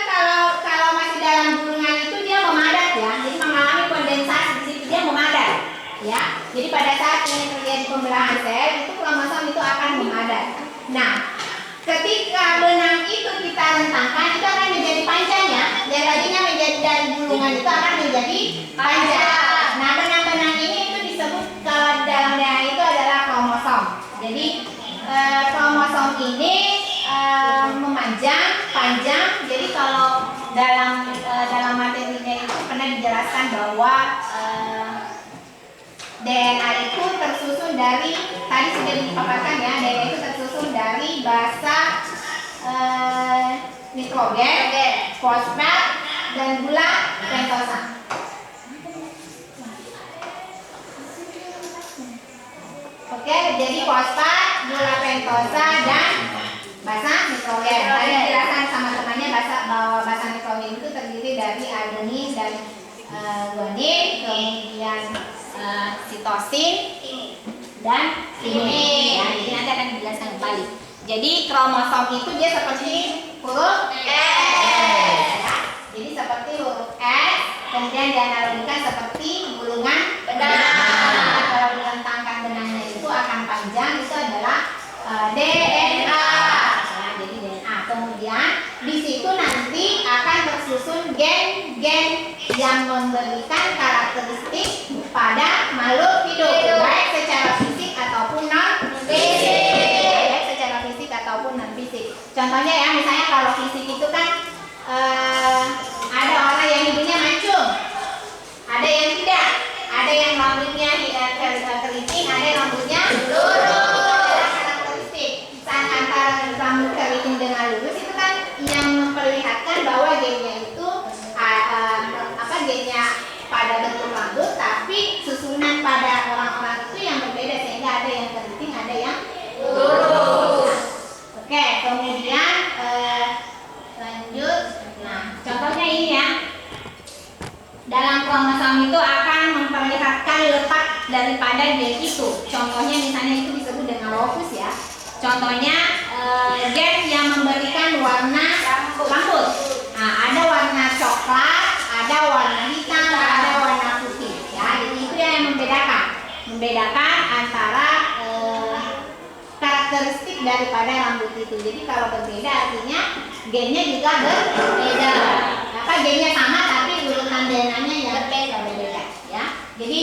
kalau masih dalam gulungan itu dia memadat ya. Jadi mengalami kondensasi di situ, dia memadat ya. Jadi pada saat ini terjadi pembelahan sel, itu kromosom itu akan memadat. Nah, ketika benang itu kita rentangkan, itu akan menjadi panjang ya. Dan tadinya menjadi dari gulungan itu akan menjadi panjang. Nah, benang-benang ini itu disebut kalau dalam DNA itu adalah kromosom. Jadi kromosom ini memanjang, panjang. Jadi kalau dalam materinya itu pernah dijelaskan bahwa DNA itu tersusun dari, tadi sudah dipaparkan ya, DNA itu tersusun dari basa nitrogen, fosfat, dan gula pentosa. Oke, jadi fosfat, gula pentosa, dan basa nitrogen. Tadi dijelaskan sama temannya bahwa basa nitrogen itu terdiri dari adenin dan guanin, kemudian sitosin dan timin. Ya, jadi nanti akan dijelaskan kembali. Jadi kromosom itu dia seperti huruf S. Ya. Jadi seperti huruf S, kemudian dianalogikan seperti gulungan benang. Kalau direntangkan benangnya itu akan panjang, itu adalah DNA. Ya, jadi DNA. Kemudian di situ nanti akan tersusun gen-gen yang memberikan karakteristik pada makhluk hidup, baik secara fisik ataupun non fisik. Baik secara fisik ataupun non fisik. Contohnya ya, misalnya kalau fisik itu kan ada orang yang hidungnya mancung, ada yang tidak, ada yang rambutnya keriting, ada yang rambutnya lurus. Adalah karakteristik. Saat antara rambut keriting dengan lurus itu kan yang memperlihatkan bahwa gennya itu gennya pada bentuk rambut, tapi susunan pada orang-orang itu yang berbeda, sehingga ada yang keriting, ada yang lurus. Oke, kemudian lanjut. Nah, contohnya ini ya. Dalam kromosom itu akan memperlihatkan letak daripada gen itu. Contohnya misalnya itu disebut dengan locus ya. Contohnya gen yang memberikan warna rambut. Nah, ada warna coklat, ada warna hitam, ada warna putih. Ya, jadi itu yang membedakan antara karakteristik daripada rambut itu. Jadi kalau berbeda artinya gennya juga berbeda. Apa gennya sama tapi urutan DNA-nya yang berbeda. Ya, jadi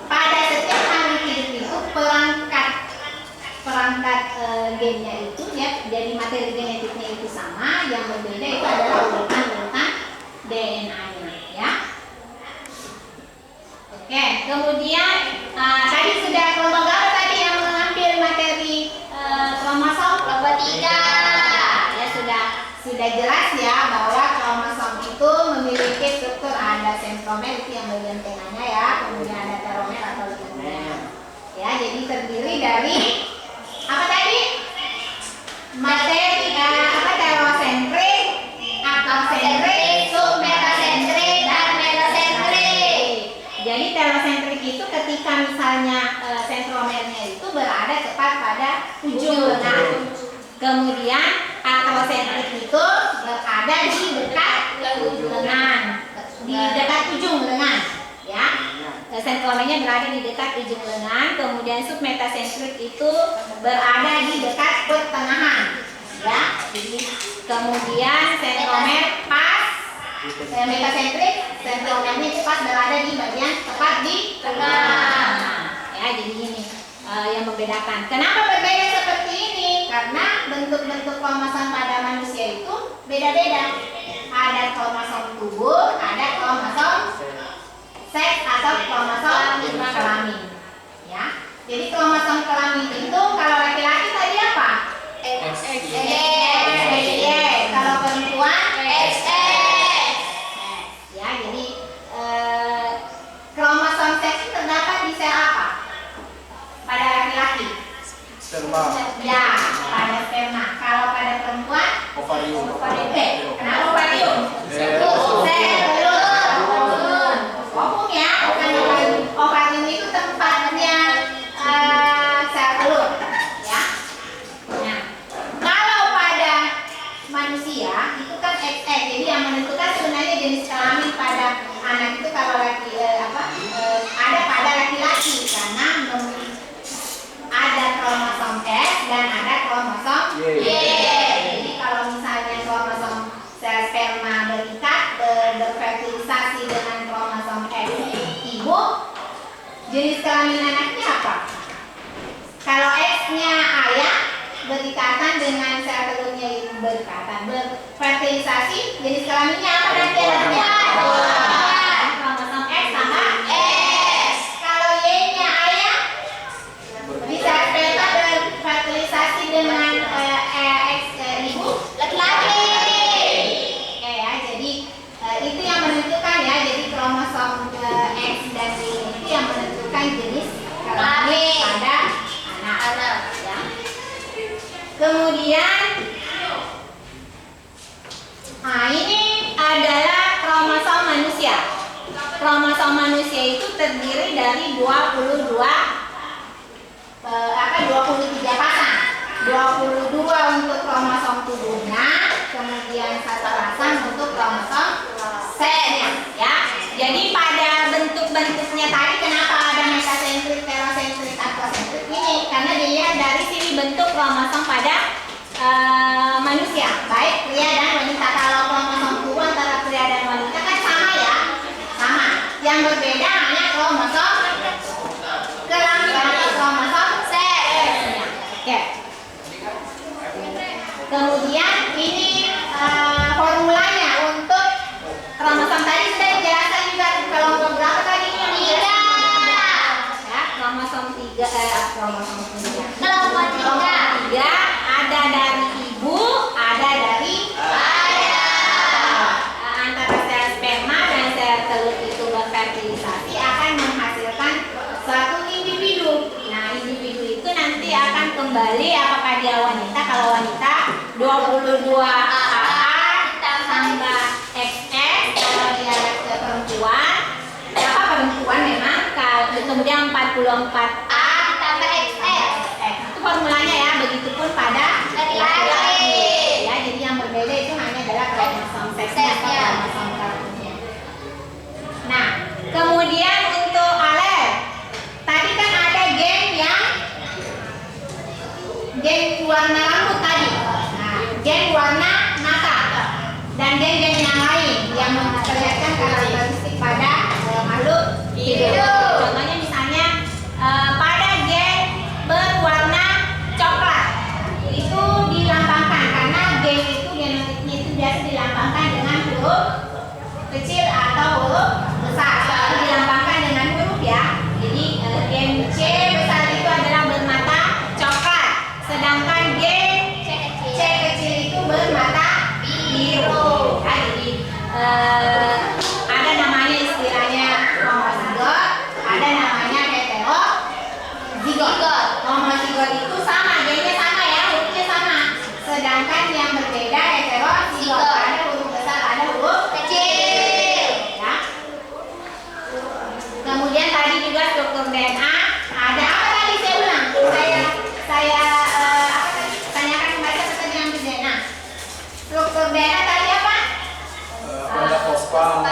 pada setiap makhluk hidup itu perangkat gennya itu ya, jadi materi genetiknya itu sama, yang berbeda itu adalah urutan DNA-nya. Ya. bahwa kromosom itu memiliki struktur, ada sentromer itu yang bagian tengahnya ya, kemudian ada telomer atau ligamen. Ya, jadi terdiri dari apa tadi? Materi telosentrik, aktosentrik, submetasentrik, dan metasentrik. Jadi telosentrik itu ketika misalnya sentromernya itu berada tepat pada ujung lengan. Kemudian aktosentrik itu berada di dekat lengan, di dekat ujung lengan, ya. Sentromernya berada di dekat ujung lengan. Kemudian submetasentrik itu berada di dekat pertengahan, ya. Jadi kemudian sentromer pas, metasentrik sentromernya pas berada di bagian tepat di tengah. Ya, jadi ini yang membedakan. Kenapa berbeda seperti ini? Karena bentuk-bentuk kromosom pada manusia itu beda-beda. Ada kromosom tubuh, ada kromosom seks atau kromosom kelamin. Ya. Jadi kromosom kelamin itu kalau laki-laki tadi apa? XY. Kalau perempuan XX. Ya, jadi kromosom seks itu terdapat di sel apa? Pada laki-laki? Sperma. Ya, pada sperma. Kalau pada perempuan? Ovarium. Kenapa ovarium? Sel telur. Opung ya, bukan ovarium. Ovarium itu tempatnya sel telur. Ya. Nah, kalau pada manusia itu kan XX. Jadi yang menentukan sebenarnya jenis kelamin pada anak itu kalau ada pada laki-laki karena ada kromosom S dan ada kromosom Y. Jadi kalau misalnya kromosom sel sperma berikat berfertilisasi dengan kromosom X ibu, jenis kelamin anaknya apa? Kalau X-nya ayah berikatan dengan sel telurnya ibu berikatan berfertilisasi, jenis kelaminnya apa nanti anaknya? Kromosom X sama S. Kalau Y-nya ayah bisa sperma berfertilisasi dengan X ibu laki-laki. Oke ya, jadi itu yang menentukan ya. Jadi kromosom X dan Y itu yang menentukan jenis kelamin pada anak. Ya. Kemudian, ini adalah kromosom manusia. Kromosom manusia itu terdiri dari 23 pasang. 22 untuk kromosom tubuhnya, kemudian 1 pasang untuk kromosom selnya, ya. Jadi pada bentuk-bentuknya tadi kenapa ada metasentrik, telosentrik, aktosentrik ini? Karena dilihat dari sini bentuk kromosom pada manusia, baik pria dan wanita. Kalau kromosom tubuh antara pria dan wanita kan sama ya, sama. Yang berbeda hanya kromosom kelamin atau kromosom seksnya. Oke. Kemudian ini formulanya untuk kromosom tadi sudah dijelaskan juga kelompok berapa tadi yang dijelaskan? Ya, kromosom 3 kromosom 3. Kelompok 3 ada dari ibu, ada dari ayah. Antara sel sperma dan sel telur itu berfertilisasi akan menghasilkan suatu individu. Nah, individu itu nanti akan kembali apakah dia wanita. Kalau wanita 22 AA tambah XX. Kalau dia perempuan, apa perempuan memang. Kemudian 44 A tambah XX. Itu formulanya ya. Begitupun pada laki-laki. Ya, jadi yang berbeda itu hanya adalah kromosom seksnya atau kromosom kelaminnya. Nah, kemudian untuk alel, tadi kan ada gen warna rambut tadi. Nah, gen warna mata dan gen-gen yang lain yang memperlihatkan karakteristik pada makhluk hidup. Contohnya misalnya pada gen berwarna coklat itu dilambangkan karena gen itu genotiknya itu biasa dilambangkan dengan huruf kecil atau huruf besar. Selalu dilambangkan dengan huruf ya. Jadi gen C besar itu adalah bermata coklat, sedangkan gen C kecil itu bermata biru. ada namanya istilahnya homozigot, ada namanya heterozigot. Homozigot itu sama, gennya sama ya, hurufnya sama. Sedangkan yang berbeda heterozigot, ada huruf besar, ada huruf kecil. Ya. Kemudian tadi juga struktur DNA. Ada apa tadi saya ulang? Saya tanyakan kembali apa tadi yang DNA. Struktur DNA tadi apa? Ada fosfat,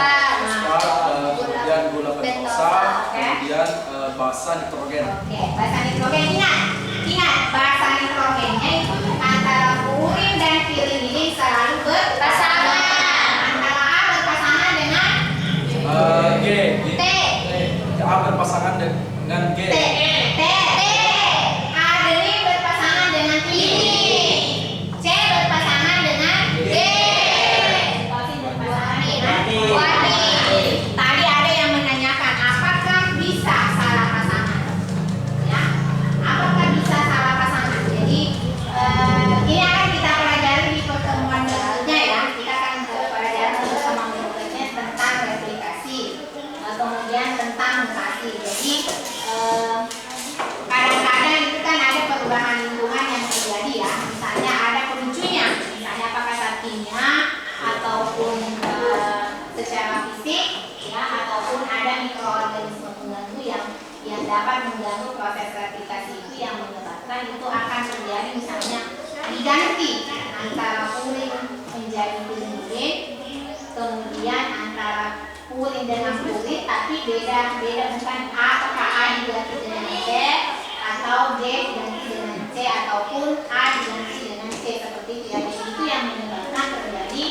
kemudian gula pentosa, kemudian basa nitrogen. Oke, basa nitrogen ingat basa nitrogennya itu antara purin dan pirimidin selalu berpasangan. Antara A berpasangan dengan G. T. A berpasangan dengan G. T. Adenin berpasangan dengan ini. C berpasangan dengan G. Sitosin berpasangan dengan guanin. Tadi ada yang menanyakan apakah bisa salah pasangan? Ya, apakah bisa salah pasangan? Jadi ini akan kita pelajari di pertemuan berikutnya ya. Kita akan pelajari bersama berikutnya tentang replikasi, kemudian tentang mutasi. Jadi kadang-kadang itu kan ada perubahan lingkungan yang terjadi ya. Misalnya ada pemicunya, misalnya apakah zat kimia ataupun secara fisik ya, ataupun ada mikroorganisme pengganggu yang dapat mengganggu proses replikasi itu yang menyebabkan itu akan terjadi misalnya diganti antara purin menjadi pirimidin, kemudian antara purin dengan purin tapi beda bukan A, apakah A diganti dengan C atau D diganti dengan C ataupun A diganti dengan C seperti itu ya. Itu yang menyebabkan terjadi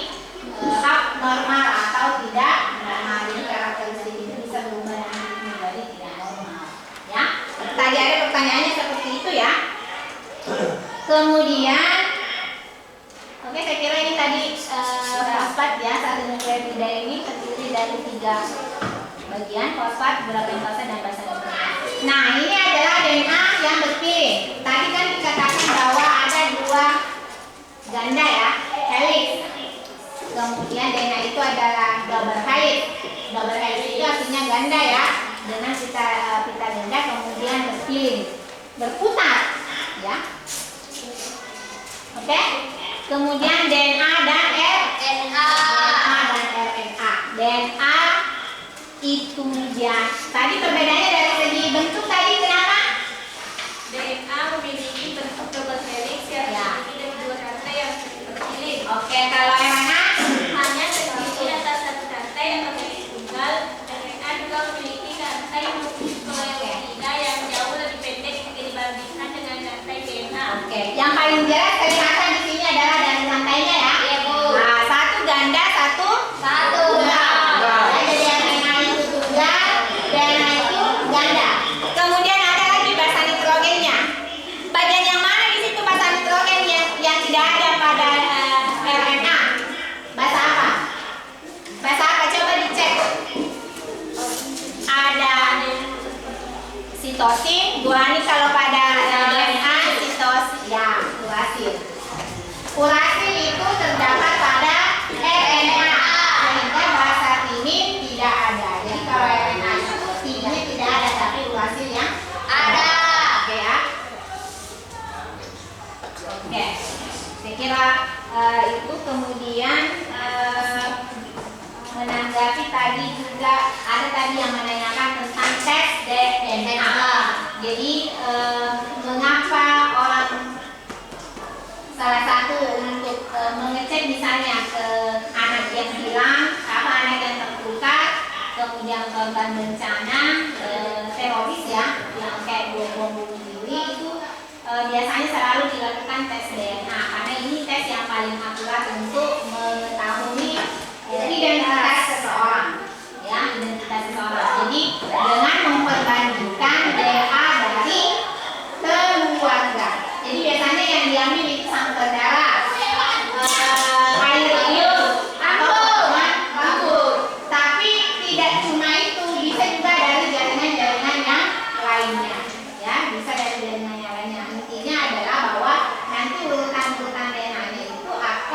abnormal atau tidak normal. Jadi karakteristik itu bisa berubah menjadi tidak normal ya. Tadi ada pertanyaannya seperti itu ya. Kemudian oke, saya kira ini tadi fosfat ya. Satu nukleotida ini terdiri dari 3 bagian, fosfat, gula pentosa, dan basa nitrogen. Nah, ini adalah DNA yang berpiring. Tadi kan dikatakan bahwa ada 2 ganda ya, helix. Kemudian DNA itu adalah double helix. Double helix itu artinya ganda ya, dengan pita ganda kemudian berpiring, berputar ya. Oke. Kemudian DNA dan RNA. DNA itu ya. Tadi perbedaannya dari segi bentuk tadi kenapa? DNA memiliki bentuk double helix yang terdiri dari 2 rantai yang terpilih. Oke, kalau yang mana? Hanya terdiri atas 1 rantai atau helix tunggal. RNA juga memiliki rantai nukleotida yang jauh lebih pendek jika dibandingkan dengan rantai DNA. Oke, yang paling jelas kelihatan di sini adalah dari rantainya ya. Iya, Bu. Nah, 1 ganda, 1 tunggal. Jadi RNA itu tunggal, DNA itu ganda. Kemudian ada lagi basa nitrogennya. Bagian yang mana di situ basa nitrogen yang tidak ada pada RNA? Basa apa? Basa apa? Coba dicek. Ada sitosin, guanin kalau pada DNA sitosin ya, urasil. Urasil itu terdapat pada RNA sehingga basa timin tidak ada. Jadi kalau RNA itu timinnya tidak ada tapi urasil yang ada. Oke ya. Oke. Saya kira itu kemudian menanggapi tadi juga ada tadi yang menanyakan tentang tes DNA. Jadi mengapa orang salah satu untuk mengecek misalnya ke anak yang hilang, apa anak yang terluka, kemudian korban bencana, teroris ya, yang kayak bom bunuh diri itu biasanya selalu dilakukan tes DNA karena ini tes yang paling akurat untuk mengetahui identitas seseorang, ya identitas seseorang. Jadi dengan memperbandingkan DNA dari keluarga. Jadi biasanya yang diambil itu sampel darah, air liur, rambut. Tapi tidak cuma itu, bisa juga dari jaringan-jaringan yang lainnya, ya bisa dari jaringan yang lainnya. Intinya adalah bahwa nanti urutan DNA-nya itu akan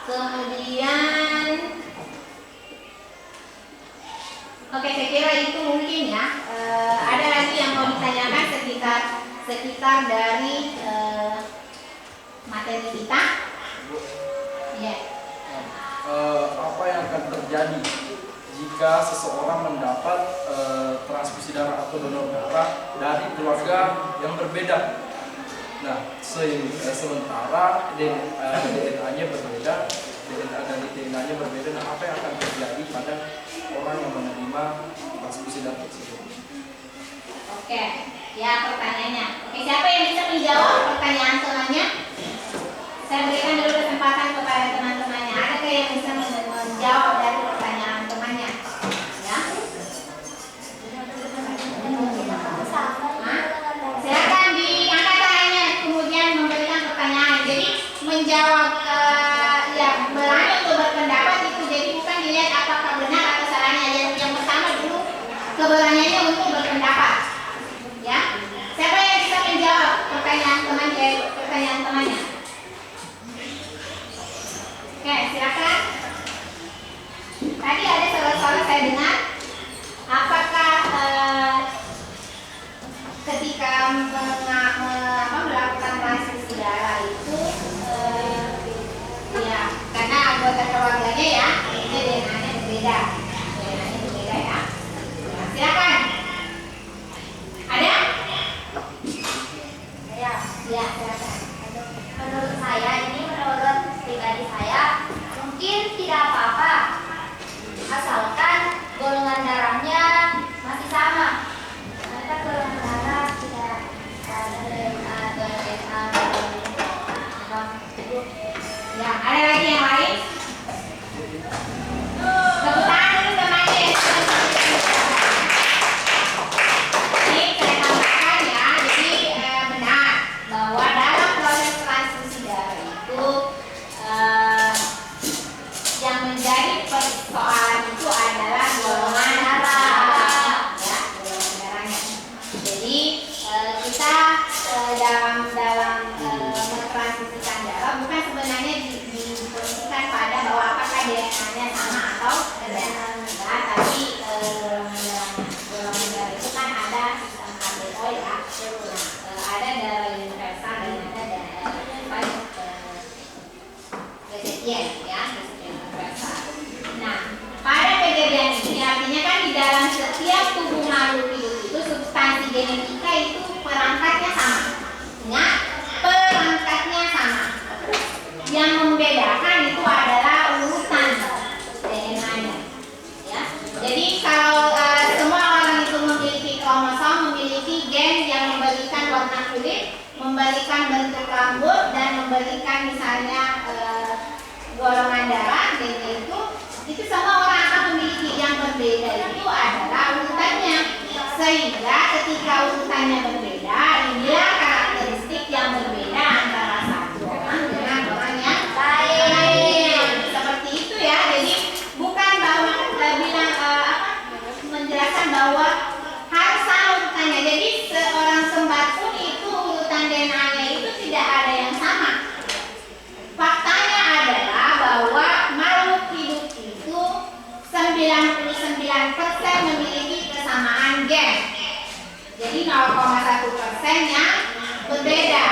Kemudian oke, saya kira itu mungkin ya. Ada lagi yang mau ditanyakan sekitar dari materi kita? Ya. Apa yang akan terjadi jika seseorang mendapat transfusi darah atau donor darah dari keluarga yang berbeda? Nah, sementara DNA-nya berbeda, DNA dan DNA-nya berbeda, nah apa yang akan terjadi pada orang yang menerima transfusi darah tersebut? Oke, ya pertanyaannya. Oke, siapa yang bisa menjawab pertanyaan temannya? Saya berikan dulu kesempatan kepada teman-temannya. Adakah yang bisa menjawab dari pertanyaan temannya? Ya. Silakan diangkat tangannya, kemudian memberikan pertanyaan. Jadi menjawab ya berani untuk berpendapat itu. Jadi bukan dilihat apakah benar atau salahnya. Yang pertama dulu keberaniannya untuk berpendapat. Ya. Siapa yang bisa menjawab pertanyaan temannya? Oke, silakan. Tadi ada suara-suara saya dengar. Apakah ketika melakukan transfusi darah itu ya karena anggota keluarganya ya ini DNA-nya berbeda. DNA-nya berbeda ya. Nah, silakan. Ada? Ya, silakan. menurut pribadi saya mungkin tidak apa-apa asalkan golongan darahnya masih sama. Karena golongan darah tidak ada DNA atau DNA. Ya, ada lagi yang lain? Tepuk tangan dulu temannya. Ini saya tambahkan ya, jadi benar bahwa dalam proses transfusi darah itu yang menjadi persoalan itu adalah golongan darah, ya, golongan darahnya. Jadi kita dalam mentransfusikan darah bukan sebenarnya diposisikan pada bahwa apakah DNA-nya sama atau tidak, tapi golongan darah itu kan ada sistem KBO ya, ada darah universal dan ada darah resipien ya, resipien universal. Nah, pada kejadian ini artinya kan di dalam setiap tubuh makhluk hidup itu substansi genetika itu perangkatnya sama. Ya, perangkatnya sama. Yang membedakan itu adalah urutan DNA-nya. Ya. Jadi kalau semua orang itu memiliki kromosom, memiliki gen yang memberikan warna kulit, memberikan bentuk rambut dan memberikan misalnya golongan darah, DNA itu semua orang akan memiliki. Yang berbeda itu adalah urutannya. Sehingga ketika urutannya berbeda, inilah karakteristik yang berbeda antara satu orang dengan orang yang lain. Seperti itu ya. Jadi bukan bahwa menjelaskan bahwa harus sama urutannya. Jadi seorang kembar pun itu urutan DNA-nya itu tidak ada yang sama. Faktanya adalah bahwa makhluk hidup itu 99% memiliki kesamaan gen. Jadi 0,1% yang berbeda.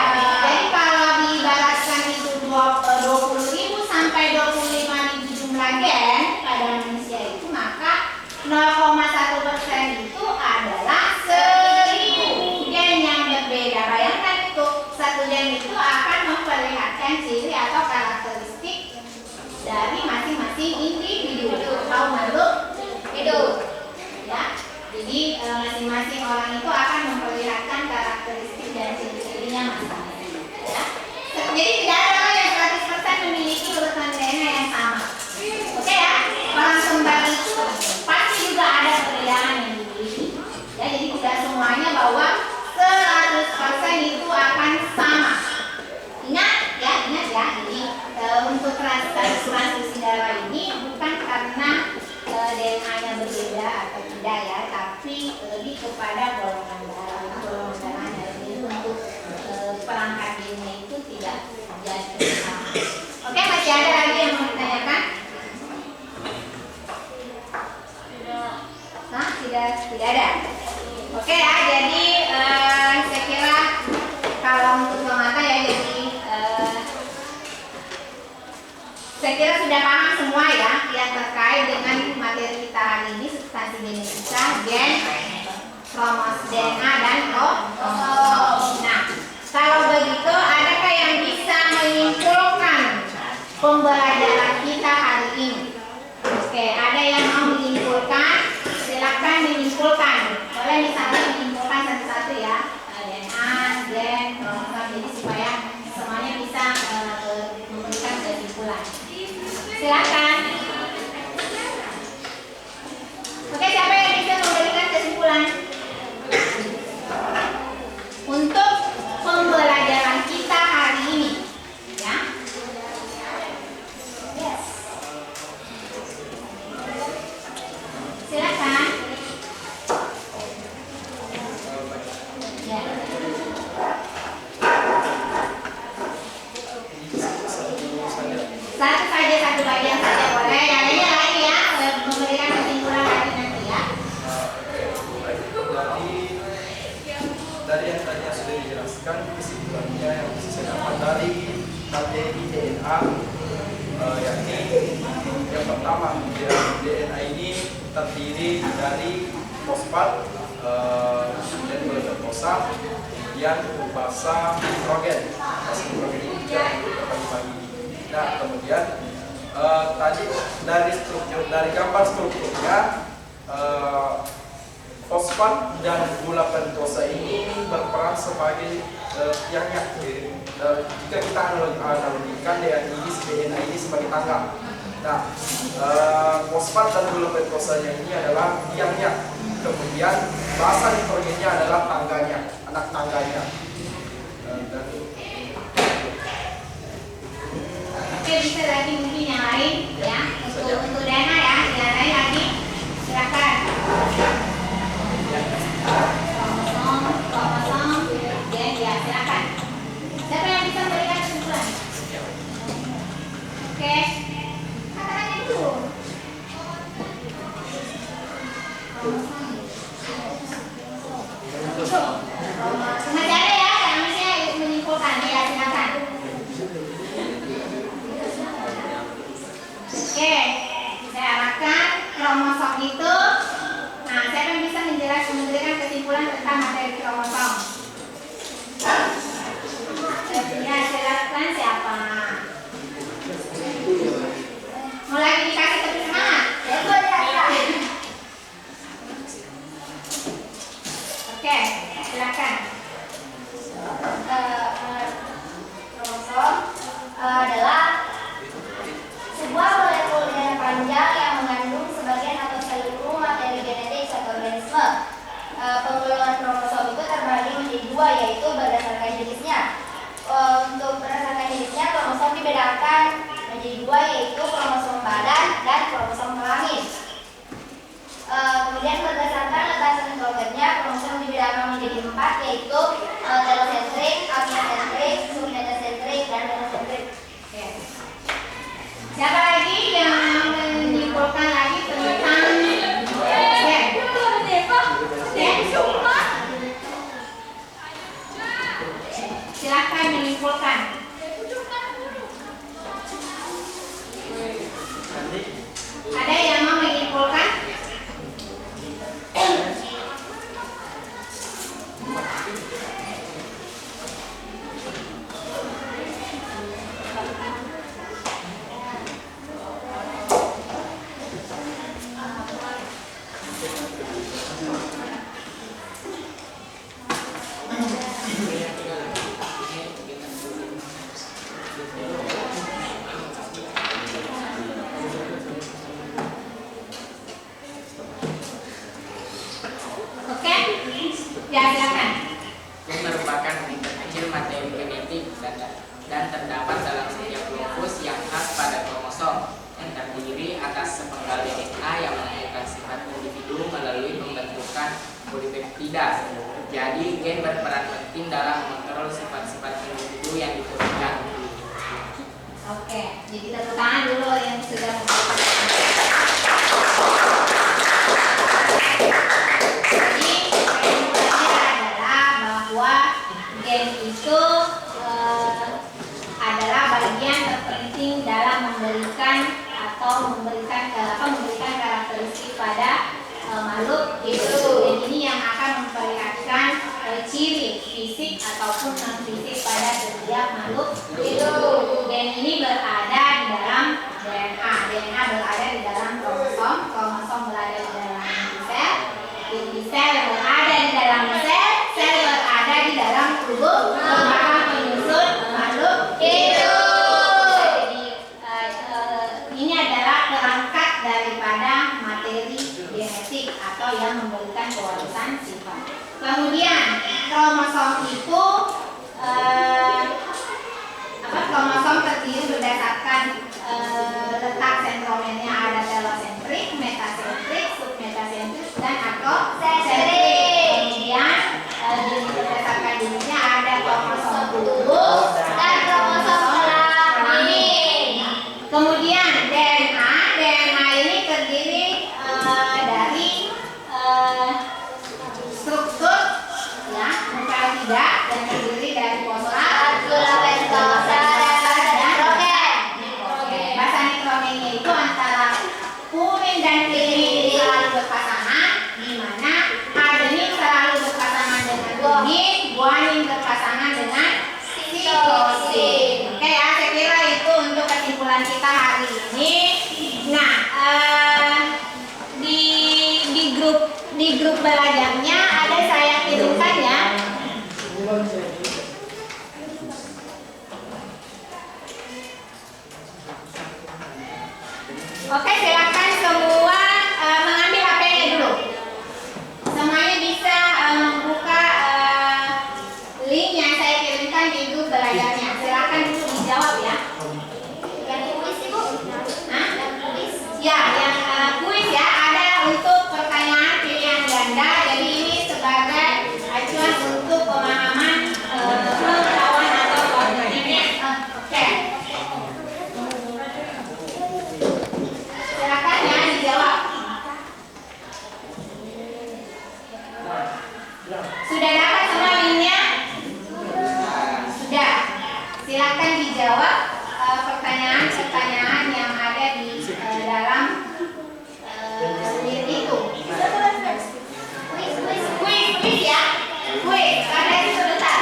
Jadi kalau diibaratkan itu 20.000 sampai 25.000 jumlah gen pada manusia itu, maka 0,1% itu adalah 1.000 gen yang berbeda. Bayangkan itu, satu gen itu akan memperlihatkan ciri atau karakteristik dari masing-masing individu atau makhluk hidup. Ya, jadi masing-masing orang itu akan memperlihatkan karakteristik dan ciri-cirinya masing-masing. masih ada lagi yang mau ditanyakan? Nah, tidak ada. Oke ya, jadi saya kira kalau untuk pemata ya, jadi saya kira sudah paham semua ya yang terkait dengan materi kita hari ini, substansi genetika, gen, kromosom DNA dan kromosom. Nah, kalau begitu adakah yang bisa menyimpulkan pembelajaran kita hari ini? Oke, ada yang mau menyimpulkan? Silakan menyimpulkan. Boleh misalnya menyimpulkan satu-satu ya. DNA, gen, kromosom, jadi supaya semuanya bisa memberikan kesimpulan. Silakan. Oke, siapa yang bisa memberikan kesimpulan untuk pembelajaran kita hari ini? Ya. Yes. Silakan. Ya. Satu bagian saja boleh. Yang lainnya lagi ya, memberikan kesimpulan lagi nanti ya. Dari yang tadi sudah dijelaskan kesimpulannya yang bisa saya dapat dari materi DNA, yakni yang pertama DNA ini terdiri dari fosfat dan glukosa yang berbahasa nitrogen. Bahasa nitrogen ini terbagi-bagi. Nah, kemudian tadi dari gambar strukturnya, fosfat dan gula pentosa ini berperan sebagai tiangnya. Jika kita analogikan DNA ini sebagai tangga. Nah, fosfat dan gula pentosanya ini adalah tiangnya. Kemudian bahasa nitrogennya adalah tangganya, anak tangganya. Oke, bisa lagi mungkin yang lain ya, untuk DNA ya, yang lain lagi silakan. Kromosom, gen, ya silakan. Siapa yang bisa memberikan kesimpulan? Oke, katakan itu. Sengaja ada ya, karena saya menyimpulkan ya, silakan. Oke, saya arahkan kromosom itu. Nah, siapa yang bisa memberikan kesimpulan tentang materi kromosom? Ya, silakan siapa? Mau lagi dikasih tepuk semangat? Oke, silakan. Kromosom adalah sebuah molekul DNA panjang yang mengandung sebagian atau seluruh materi genetik satu organisme. Penggolongan kromosom itu terbagi menjadi dua, yaitu berdasarkan jenisnya. Untuk berdasarkan jenisnya, kromosom dibedakan menjadi dua, yaitu kromosom padan dan kromosom kelamin. Kemudian berdasarkan letak sentromерnya, kromosom dibedakan menjadi 4, yaitu telosentrik, amniosentrik, submetosentrik, dan monosentrik. Siapa lagi yang menyimpulkan lagi tentang gen? Silakan menyimpulkan. Ada yang mau menyimpulkan? Oke, ya silakan. Gen merupakan unit terkecil materi genetik dan terdapat dalam setiap globus yang khas pada kromosom yang terdiri atas sepenggal DNA yang menentukan sifat individu melalui pembentukan polipeptida. Jadi gen berperan penting dalam mengontrol sifat-sifat individu yang diturunkan. Oke, jadi Jadi tepuk tangan dulu yang sudah membuat. Jadi kesimpulannya adalah bahwa gen itu adalah bagian terpenting dalam memberikan karakteristik pada makhluk hidup. Dan ini yang akan memperlihatkan ciri fisik ataupun non fisik pada setiap makhluk hidup. Gen ini berada di dalam DNA. DNA berada di dalam kromosom. Kromosom berada di dalam inti sel. Inti sel berada di dalam sel. Sel berada di dalam tubuh. Lembaga penyusun makhluk hidup. Ini adalah perangkat daripada materi genetik atau yang memberikan pewarisan sifat. Kemudian kromosom itu kromosom terdiri berdasarkan letak sentromernya, ada telosentrik, metasentrik, submetasentrik, dan akosentrik. Kemudian berdasarkan jenisnya ada kromosom gugur dan kromosom kelamin. Kemudian DNA ini terdiri dari struktur ya nukleotida dan terdiri dari fosfat, gula pentosa, dan nitrogen. Basa nitrogennya itu antara purin dan pirimidin selalu berpasangan, di mana adenin selalu berpasangan dengan guanin berpasangan dengan sitosin. Oke ya, saya kira itu untuk kesimpulan kita hari ini. Nah, di grup belajarnya ada saya kirimkan ya. Oke, silakan semua mengambil HP-nya dulu. Semuanya bisa membuka link yang saya kirimkan di grup belajarnya. Silakan dulu dijawab ya. Yang kuis Ibu? Hah? Yang kuis? Ya, yang kuis ya, ada untuk pertanyaan pilihan ganda. Jadi ini sebagai acuan untuk pemahaman pengetahuan atau kognitinya. Oke. Silakan ya dijawab. Sudah dapat semua linknya? Sudah. Silakan dijawab pertanyaan-pertanyaan yang ada di dalam link itu. Kuis ya. Kuis. Ada itu sebentar.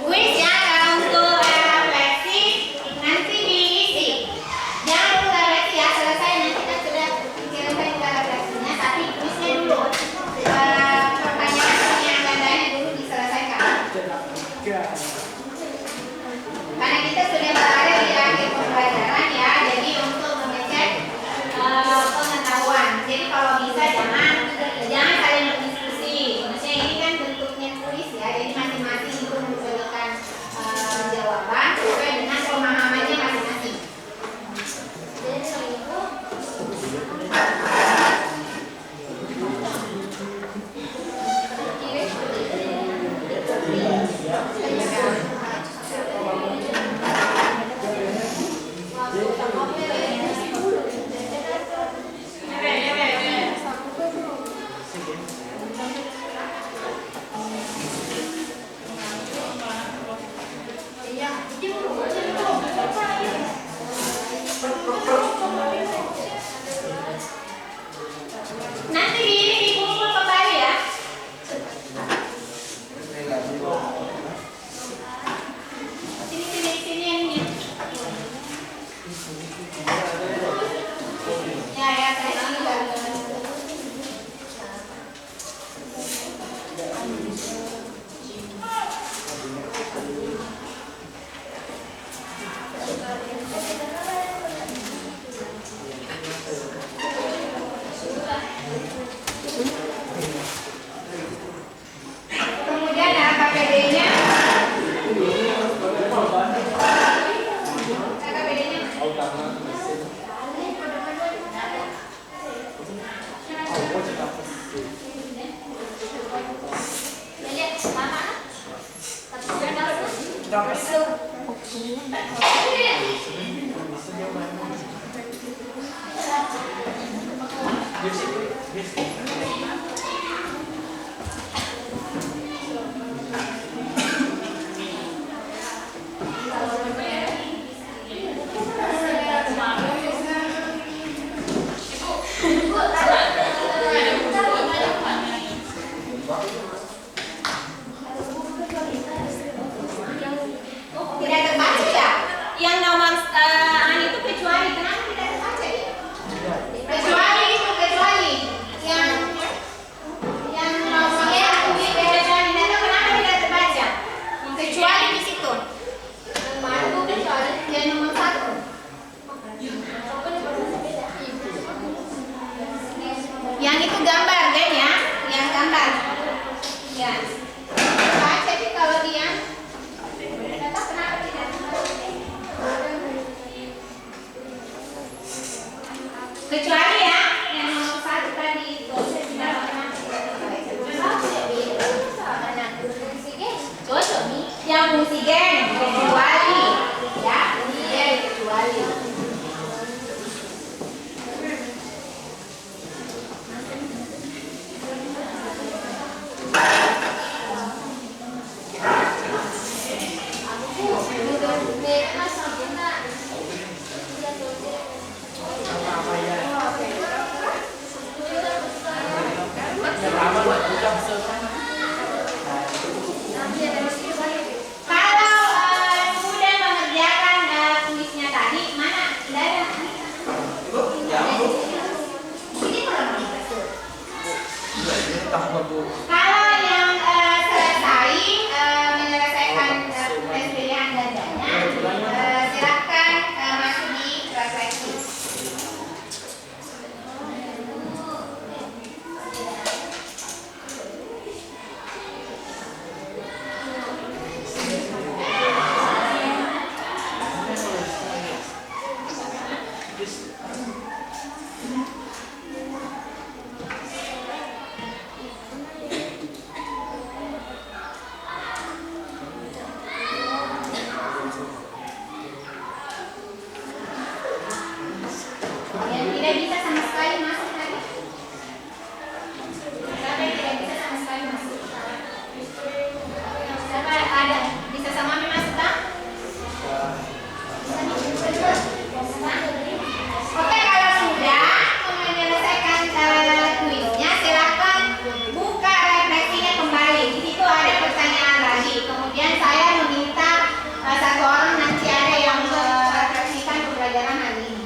Kuis ya, kalau untuk refleksi nanti diisi. Jangan dulu refleksi ya, selesai nanti kita sudah kirimkan juga refleksinya, tapi kuisnya dulu. Pertanyaan gandanya dulu diselesaikan. Karena kita sudah berada di akhir pembelajaran ya, jadi untuk mengecek pengetahuan. Jadi kalau bisa jangan saling berdiskusi. Maksudnya ini kan bentuknya kuis ya, jadi masing-masing itu memberikan jawaban sesuai dengan pemahamannya masing-masing. Nanti ini dikumpul kembali ya. Sini ini. Ya saya sini baru. Tidak terbaca ya? Yang nomor itu kecuali, kenapa tidak terbaca ya? Kecuali itu kecuali yang nomor kecuali, kenapa tidak terbaca? Kecuali di situ. Baru kecuali yang nomor 1. Yang itu gambar kan ya? Yang gambar. Ya. Baca sih kalau dia. Kenapa tidak? Kecuali ya yang nomor 1 tadi itu cocok nih yang fungsi gen kecuali ya dia kecuali. Kalau sudah mengerjakan tulisnya tadi, mana? Tidak ada. Kalau yang selesai menyelesaikan tugas pilihan gandanya, silakan masuk di refleksi. Yang tidak bisa sama sekali masuk tadi. Siapa yang tidak bisa sama sekali masuk? Siapa ada bisa sama masuk tak? Oke, kalau sudah menyelesaikan kuisnya, silakan buka refleksinya kembali. Di situ ada pertanyaan lagi. Kemudian saya meminta satu orang nanti ada yang merefleksikan pembelajaran hari ini.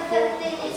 fertility